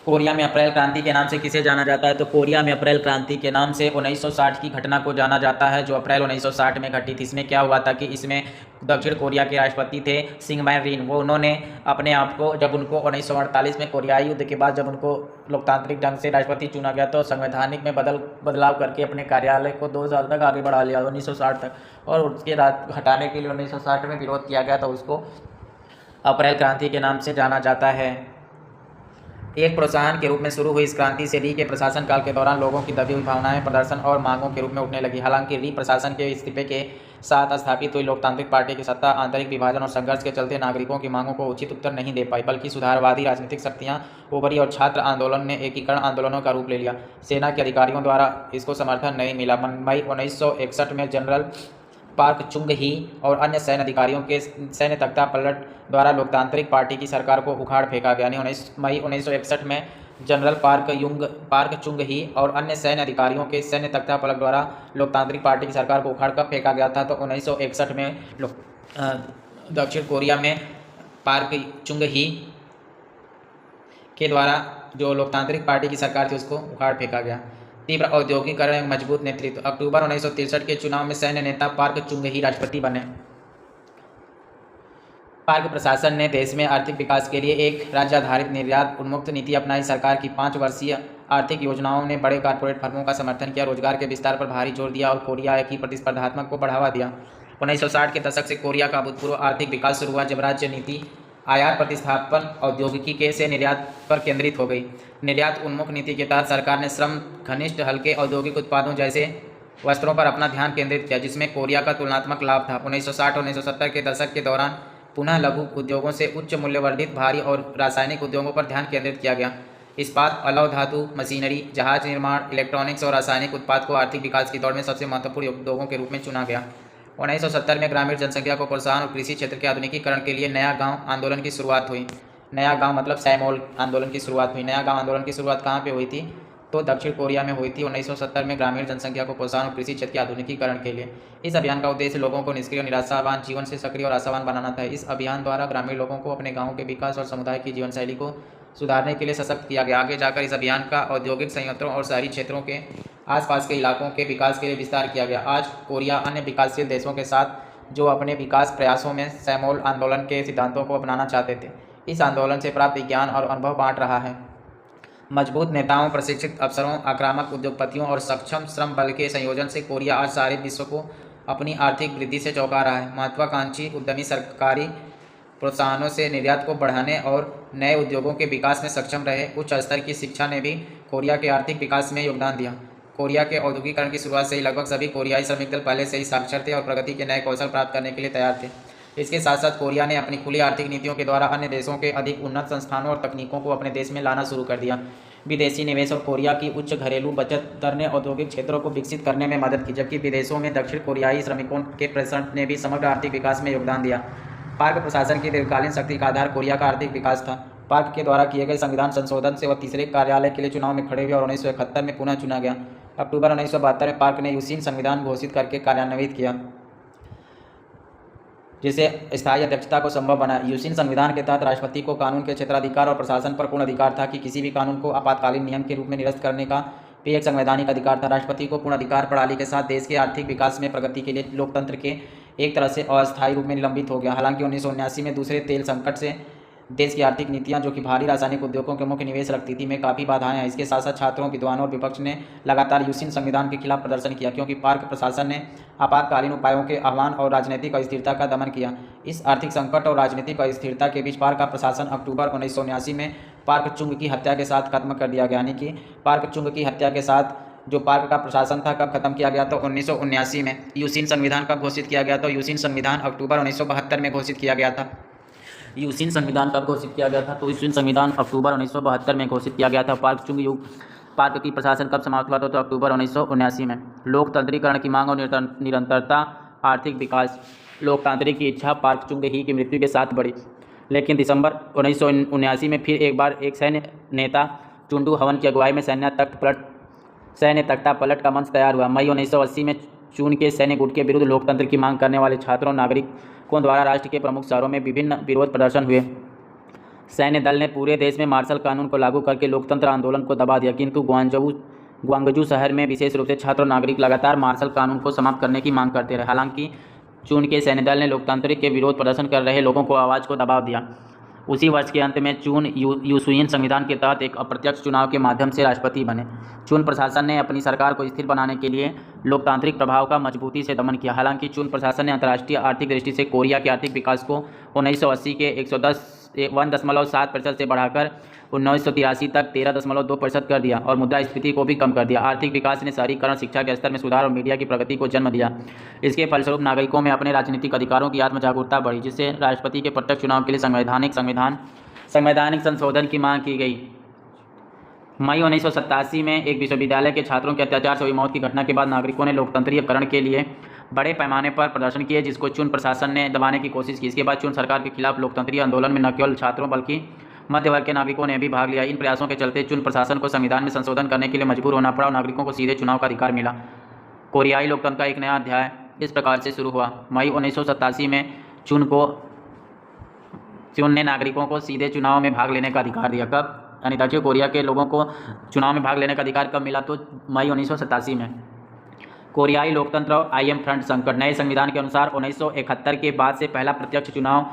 कोरिया में अप्रैल क्रांति के नाम से किसे जाना जाता है, तो कोरिया में अप्रैल क्रांति के नाम से 1960 की घटना को जाना जाता है, जो अप्रैल 1960 में घटी थी। इसमें क्या हुआ था कि इसमें दक्षिण कोरिया के राष्ट्रपति थे सिंगमैन री। वो उन्होंने अपने आप को, जब उनको 1948 में कोरियाई युद्ध के बाद जब उनको लोकतांत्रिक ढंग से राष्ट्रपति चुना गया, तो संवैधानिक में बदलाव करके अपने कार्यालय को 2 साल तक आगे बढ़ा लिया, 1960 तक। और उसके हटाने के लिए 1960 में विरोध किया गया, तो उसको अप्रैल क्रांति के नाम से जाना जाता है। एक प्रोत्साहन के रूप में शुरू हुई इस क्रांति से री के प्रशासन काल के दौरान लोगों की दबी हुई भावनाएं प्रदर्शन और मांगों के रूप में उठने लगी। हालांकि री प्रशासन के इस्तीफे के साथ स्थापित हुई लोकतांत्रिक पार्टी की सत्ता आंतरिक विभाजन और संघर्ष के चलते नागरिकों की मांगों को उचित उत्तर नहीं दे पाई, बल्कि सुधारवादी राजनीतिक शक्तियां उभरी और छात्र आंदोलन ने एकीकरण आंदोलनों का रूप ले लिया। सेना के अधिकारियों द्वारा इसको समर्थन नहीं मिला। मई 1961 में जनरल पार्क चुंग ही और अन्य सैन्य अधिकारियों के सैन्य तख्ता पलट द्वारा लोकतांत्रिक पार्टी की सरकार को उखाड़ फेंका गया। यानी मई 1961 में जनरल पार्क चुंग ही और अन्य सैन्य अधिकारियों के सैन्य तख्ता पलट द्वारा लोकतांत्रिक पार्टी की सरकार को उखाड़ कर फेंका गया था। तो 1961 में दक्षिण कोरिया में पार्क चुंग ही के द्वारा जो लोकतांत्रिक पार्टी की सरकार थी उसको उखाड़ फेंका गया। तीव्र औद्योगिकरण एवं मजबूत नेतृत्व। अक्टूबर 1963 के चुनाव में सैन्य नेता पार्क चुंग ही राष्ट्रपति बने। पार्क प्रशासन ने देश में आर्थिक विकास के लिए एक राज्य आधारित निर्यात उन्मुक्त नीति अपनाई। सरकार की 5 वर्षीय आर्थिक योजनाओं ने बड़े कारपोरेट फर्मों का समर्थन किया, रोजगार के विस्तार पर भारी जोर दिया और कोरिया की प्रतिस्पर्धात्मक को बढ़ावा दिया। 1960 के दशक से कोरिया का अभूतपूर्व आर्थिक विकास शुरू हुआ, जब राज्य नीति आयात प्रतिस्थापन औद्योगिकी से निर्यात पर केंद्रित हो गई। निर्यात उन्मुख नीति के तहत सरकार ने श्रम घनिष्ठ हल्के औद्योगिक उत्पादों जैसे वस्त्रों पर अपना ध्यान केंद्रित किया, जिसमें कोरिया का तुलनात्मक लाभ था। 1960-1970 के दशक के दौरान पुनः लघु उद्योगों से उच्च मूल्यवर्धित भारी और रासायनिक उद्योगों पर ध्यान केंद्रित किया गया। इस्पात, अलव धातु, मशीनरी, जहाज निर्माण, इलेक्ट्रॉनिक्स और रासायनिक उत्पाद को आर्थिक विकास की दौड़ में सबसे महत्वपूर्ण उद्योगों के रूप में चुना गया। 1970 में ग्रामीण जनसंख्या को प्रोत्साहन और कृषि क्षेत्र के आधुनिकीकरण के लिए नया गांव आंदोलन की शुरुआत हुई। नया गांव मतलब सैमोल आंदोलन की शुरुआत हुई। नया गांव आंदोलन की शुरुआत कहाँ पे हुई थी? तो दक्षिण कोरिया में हुई थी 1970 में, ग्रामीण जनसंख्या को प्रोत्साहन और कृषि क्षेत्र के आधुनिकीकरण के लिए। इस अभियान का उद्देश्य लोगों को निष्क्रिय और निराशावान जीवन से सक्रिय और आशावान बनाना था। इस अभियान द्वारा ग्रामीण लोगों को अपने गाँव के विकास और समुदाय की जीवन शैली को सुधारने के लिए सशक्त किया गया। आगे जाकर इस अभियान का औद्योगिक संयंत्रों और शहरी क्षेत्रों के आसपास के इलाकों के विकास के लिए विस्तार किया गया। आज कोरिया अन्य विकासशील देशों के साथ जो अपने विकास प्रयासों में सैमोल आंदोलन के सिद्धांतों को अपनाना चाहते थे, इस आंदोलन से प्राप्त ज्ञान और अनुभव बांट रहा है। मजबूत नेताओं, प्रशिक्षित अफसरों, आक्रामक उद्योगपतियों और सक्षम श्रम बल के संयोजन से कोरिया आज सारे विश्व को अपनी आर्थिक वृद्धि से चौंका रहा है। महत्वाकांक्षी उद्यमी सरकारी प्रोत्साहनों से निर्यात को बढ़ाने और नए उद्योगों के विकास में सक्षम रहे। उच्च स्तर की शिक्षा ने भी कोरिया के आर्थिक विकास में योगदान दिया। कोरिया के औद्योगिकरण की शुरुआत से ही लगभग सभी कोरियाई श्रमिक दल पहले से ही साक्षर थे और प्रगति के नए कौशल प्राप्त करने के लिए तैयार थे। इसके साथ साथ कोरिया ने अपनी खुली आर्थिक नीतियों के द्वारा अन्य देशों के अधिक उन्नत संस्थानों और तकनीकों को अपने देश में लाना शुरू कर दिया। विदेशी निवेश और कोरिया की उच्च घरेलू बचत दर ने औद्योगिक क्षेत्रों को विकसित करने में मदद की, जबकि विदेशों में दक्षिण कोरियाई श्रमिकों के प्रेषण ने भी समग्र आर्थिक विकास में योगदान दिया। पार्क प्रशासन की दीर्घकालीन शक्ति का आधार कोरिया का आर्थिक विकास था। पार्क के द्वारा किए गए संविधान संशोधन से वह तीसरे कार्यालय के लिए चुनाव में खड़े हुए और 1971 में पुनः चुना गया। अक्टूबर 1972 में पार्क ने यूसिन संविधान घोषित करके कार्यान्वित किया, जिसे स्थायी अध्यक्षता को संभव बनाया। यूसिन संविधान के तहत राष्ट्रपति को कानून के क्षेत्राधिकार और प्रशासन पर पूर्ण अधिकार था कि किसी भी कानून को आपातकालीन नियम के रूप में निरस्त करने का भी एक संवैधानिक अधिकार था। राष्ट्रपति को पूर्ण अधिकार प्रणाली के साथ देश के आर्थिक विकास में प्रगति के लिए लोकतंत्र के एक तरह से अस्थायी रूप में निलंबित हो गया। हालांकि 1979 में दूसरे तेल संकट से देश की आर्थिक नीतियां, जो कि भारी रासायनिक उद्योगों के मुख्य निवेश रखती थी, में काफ़ी बाधाएं हैं। इसके साथ साथ छात्रों, विद्वानों और विपक्ष ने लगातार यूसिन संविधान के खिलाफ प्रदर्शन किया, क्योंकि पार्क प्रशासन ने आपातकालीन उपायों के आह्वान और राजनीतिक अस्थिरता का दमन किया। इस आर्थिक संकट और राजनीतिक अस्थिरता के बीच पार्क का प्रशासन अक्टूबर 1979 में पार्क चुंग की हत्या के साथ खत्म कर दिया गया। यानी कि पार्क चुंग की हत्या के साथ जो पार्क का प्रशासन था कब खत्म किया गया? तो 1979 में। यूसिन संविधान कब घोषित किया गया? तो यूसिन संविधान अक्टूबर 1972 में घोषित किया गया था। यूसिन संविधान कब घोषित किया गया था? तो यूसिन संविधान अक्टूबर 1972 में घोषित किया गया था। पार्क चुंग युग पार्क की प्रशासन कब समाप्त हुआ था? तो अक्टूबर 1979 में। लोकतंत्रीकरण की मांग और निरंतरता, आर्थिक विकास, लोकतांत्रिक की इच्छा पार्क चुंग ही की मृत्यु के साथ बढ़ी, लेकिन दिसंबर 1979 में फिर एक बार एक सैन्य नेता चुंडू हवन की अगुवाई में सैन्य तख्ता पलट का मंच तैयार हुआ। मई 1980 में चून के सैन्य गुट के विरुद्ध लोकतंत्र की मांग करने वाले छात्रों और नागरिकों द्वारा राष्ट्र के प्रमुख शहरों में विभिन्न विरोध प्रदर्शन हुए। सैन्य दल ने पूरे देश में मार्शल कानून को लागू करके लोकतंत्र आंदोलन को दबा दिया, किंतु ग्वांगजू शहर में विशेष रूप से छात्र और नागरिक लगातार मार्शल कानून को समाप्त करने की मांग करते रहे। हालांकि चून के सैन्य दल ने लोकतंत्र के विरोध प्रदर्शन कर रहे लोगों को आवाज़ को दबा दिया। उसी वर्ष के अंत में चून यूसुइन संविधान के तहत एक अप्रत्यक्ष चुनाव के माध्यम से राष्ट्रपति बने। चून प्रशासन ने अपनी सरकार को स्थिर बनाने के लिए लोकतांत्रिक प्रभाव का मजबूती से दमन किया। हालांकि चून प्रशासन ने अंतर्राष्ट्रीय आर्थिक दृष्टि से कोरिया के आर्थिक विकास को 1980 के 1.7% से बढ़ाकर 1983 तक 13.2% कर दिया और मुद्रास्फीति को भी कम कर दिया। आर्थिक विकास ने शहरीकरण, शिक्षा के स्तर में सुधार और मीडिया की प्रगति को जन्म दिया। इसके फलस्वरूप नागरिकों में अपने राजनीतिक अधिकारों की आत्म जागरूकता बढ़ी, जिससे राष्ट्रपति के प्रत्यक्ष चुनाव के लिए संवैधानिक संशोधन की मांग की गई। मई 1987 में एक विश्वविद्यालय के छात्रों के अत्याचार से हुई मौत की घटना के बाद नागरिकों ने लोकतंत्रीकरण के लिए बड़े पैमाने पर प्रदर्शन किए, जिसको चुन प्रशासन ने दबाने की कोशिश की। इसके बाद चुन सरकार के खिलाफ लोकतंत्रीय आंदोलन में न केवल छात्रों बल्कि मध्य वर्ग के नागरिकों ने भी भाग लिया। इन प्रयासों के चलते चुन प्रशासन को संविधान में संशोधन करने के लिए मजबूर होना पड़ा और नागरिकों को सीधे चुनाव का अधिकार मिला। कोरियाई लोकतंत्र का एक नया अध्याय इस प्रकार से शुरू हुआ। मई 1987 में चुन ने नागरिकों को सीधे चुनाव में भाग लेने का अधिकार दिया। कब? यानी दक्षिण कोरिया के लोगों को चुनाव में भाग लेने का अधिकार कब मिला? तो मई 1987 में। कोरियाई लोकतंत्र और IM फ्रंट संकट। नए संविधान के अनुसार 1971 के बाद से पहला प्रत्यक्ष चुनाव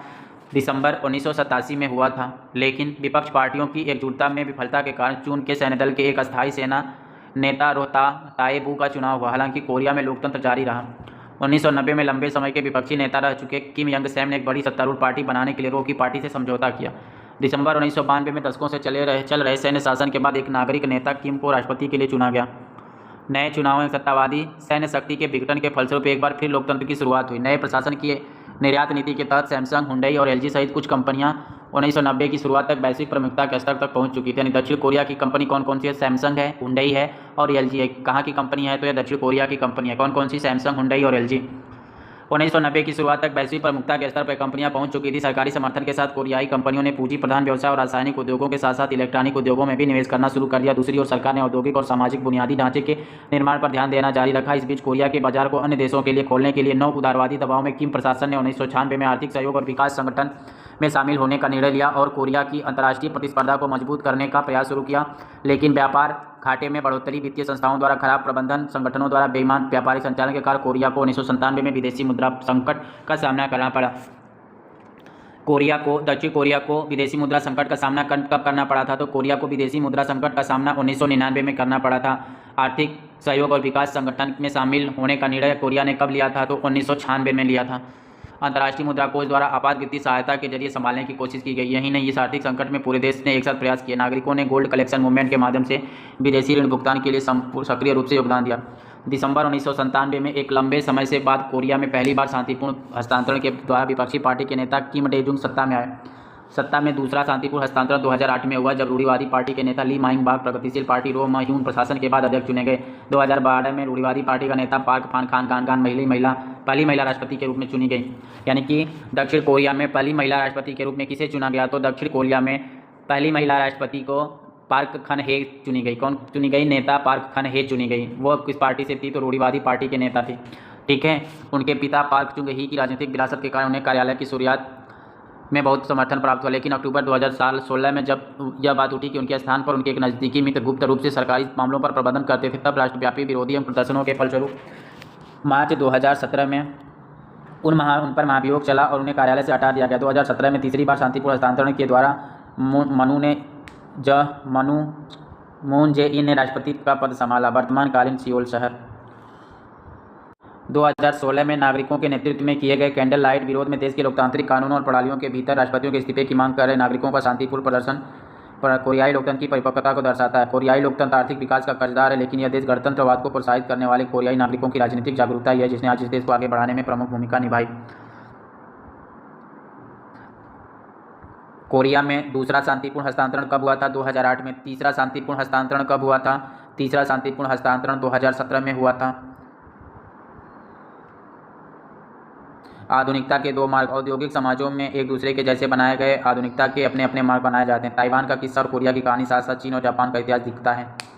दिसंबर 1987 में हुआ था, लेकिन विपक्ष पार्टियों की एकजुटता में विफलता के कारण चून के सैन्य दल के एक अस्थायी सेना नेता रोहता ताएबू का चुनाव हुआ। हालांकि कोरिया में लोकतंत्र जारी रहा। 1990 में लंबे समय के विपक्षी नेता रह चुके किम यंग सैम ने एक बड़ी सत्तारूढ़ पार्टी बनाने के लिए रो की पार्टी से समझौता किया। दिसंबर 1992 में दशकों से चल रहे सैन्य शासन के बाद एक नागरिक नेता किम को राष्ट्रपति के लिए चुना गया। नए चुनावों में सत्तावादी सैन्य शक्ति के विघटन के फलस्वरूप एक बार फिर लोकतंत्र की शुरुआत हुई। नए प्रशासन की निर्यात नीति के तहत सैमसंग, हुंडई और LG सहित कुछ कंपनियां 1990 की शुरुआत तक वैश्विक प्रमुखता के स्तर तक पहुंच चुकी थी। यानी दक्षिण कोरिया की कंपनी कौन कौन सी है? सैमसंग है, हुंडई है और LG है। कहाँ की कंपनी है? तो यह दक्षिण कोरिया की कंपनी है। कौन कौन सी? सैमसंग, हुंडई और LG। 1990 की शुरुआत तक वैश्विक प्रमुखता के स्तर पर कंपनियां पहुंच चुकी थी। सरकारी समर्थन के साथ कोरियाई कंपनियों ने पूंजी प्रधान व्यवसाय और रासायनिक उद्योगों के साथ साथ इलेक्ट्रॉनिक उद्योगों में भी निवेश करना शुरू कर दिया। दूसरी ओर सरकार ने औद्योगिक और सामाजिक बुनियादी ढांचे के निर्माण पर ध्यान देना जारी रखा। इस बीच कोरिया के बाजार को अन्य देशों के लिए खोलने के लिए नौ उदारवादी दबाव में किम प्रशासन ने 1996 में आर्थिक सहयोग और विकास संगठन में शामिल होने का निर्णय लिया और कोरिया की अंतर्राष्ट्रीय प्रतिस्पर्धा को मजबूत करने का प्रयास शुरू किया। लेकिन व्यापार घाटे में बढ़ोतरी, वित्तीय संस्थाओं द्वारा खराब प्रबंधन, संगठनों द्वारा बेईमान व्यापारिक संचालन के कारण कोरिया को 1997 में विदेशी मुद्रा संकट का सामना करना पड़ा। दक्षिण कोरिया को विदेशी मुद्रा संकट का सामना कब करना पड़ा था? तो कोरिया को विदेशी मुद्रा संकट का सामना 1999 में करना पड़ा था। आर्थिक सहयोग और विकास संगठन में शामिल होने का निर्णय कोरिया ने कब लिया था? तो 1996 में लिया था। अंतर्राष्ट्रीय मुद्रा कोष द्वारा आपात वित्तीय सहायता के जरिए संभालने की कोशिश की गई। यही नहीं, इस आर्थिक संकट में पूरे देश ने एक साथ प्रयास किए। नागरिकों ने गोल्ड कलेक्शन मूवमेंट के माध्यम से विदेशी ऋण भुगतान के लिए सक्रिय रूप से योगदान दिया। दिसंबर 1997 में एक लंबे समय से बाद कोरिया में पहली बार शांतिपूर्ण हस्तांतरण के द्वारा विपक्षी पार्टी के नेता किम डे-जुंग सत्ता में आए। सत्ता में दूसरा शांतिपूर्ण हस्तांतरण 2008 में हुआ, जब रूढ़िवादी पार्टी के नेता ली माइंग बाग प्रगतिशील पार्टी रो मा-ह्यून प्रशासन के बाद अध्यक्ष चुने गए। 2012 में रूढ़िवादी पार्टी का नेता पार्क फान खान गानगान पहली महिला राष्ट्रपति के रूप में चुनी गई। यानी कि दक्षिण कोरिया में पहली महिला राष्ट्रपति के रूप में किसे चुना गया? तो दक्षिण कोरिया में पहली महिला राष्ट्रपति को पार्क खन हे चुनी गई। कौन चुनी गई? नेता पार्क खन हे चुनी गई। वो किस पार्टी से थी? तो रूढ़िवादी पार्टी के नेता थे। ठीक है। उनके पिता पार्क चुंग ही की राजनीतिक विरासत के कारण उन्हें कार्यालय की शुरुआत में बहुत समर्थन प्राप्त हुआ। लेकिन अक्टूबर 2016 में जब यह बात उठी कि उनके स्थान पर उनके एक नज़दीकी मित्र गुप्त रूप से सरकारी मामलों पर प्रबंधन करते थे, तब राष्ट्रव्यापी विरोधी एवं प्रदर्शनों के फलस्वरूप मार्च 2017 में उन पर महाभियोग चला और उन्हें कार्यालय से हटा दिया गया। 2017 में तीसरी बार शांतिपूर्ण हस्तांतरण के द्वारा मून जे इन ने राष्ट्रपति का पद संभाला। वर्तमानकालीन सियोल शहर। 2016 में नागरिकों के नेतृत्व में किए गए कैंडल लाइट विरोध में देश के लोकतांत्रिक कानूनों और प्रणालियों के भीतर राष्ट्रपतियों के इस्तीफे की मांग कर रहे नागरिकों का शांतिपूर्ण प्रदर्शन पर कोरियाई लोकतंत्र की परिपक्वता को दर्शाता है। कोरियाई लोकतंत्र आर्थिक विकास का कर्जदार है, लेकिन यह देश गणतंत्रवाद को प्रोत्साहित करने वाले कोरियाई नागरिकों की राजनीतिक जागरूकता ही है जिसने आज इस देश को आगे बढ़ाने में प्रमुख भूमिका निभाई। कोरिया में दूसरा शांतिपूर्ण हस्तांतरण कब हुआ था? 2008 में। तीसरा शांतिपूर्ण हस्तांतरण कब हुआ था? तीसरा शांतिपूर्ण हस्तांतरण 2017 में हुआ था। आधुनिकता के दो मार्ग। औद्योगिक समाजों में एक दूसरे के जैसे बनाए गए आधुनिकता के अपने अपने मार्ग बनाए जाते हैं। ताइवान का किस्सा और कोरिया की कहानी साथ साथ चीन और जापान का इतिहास दिखता है।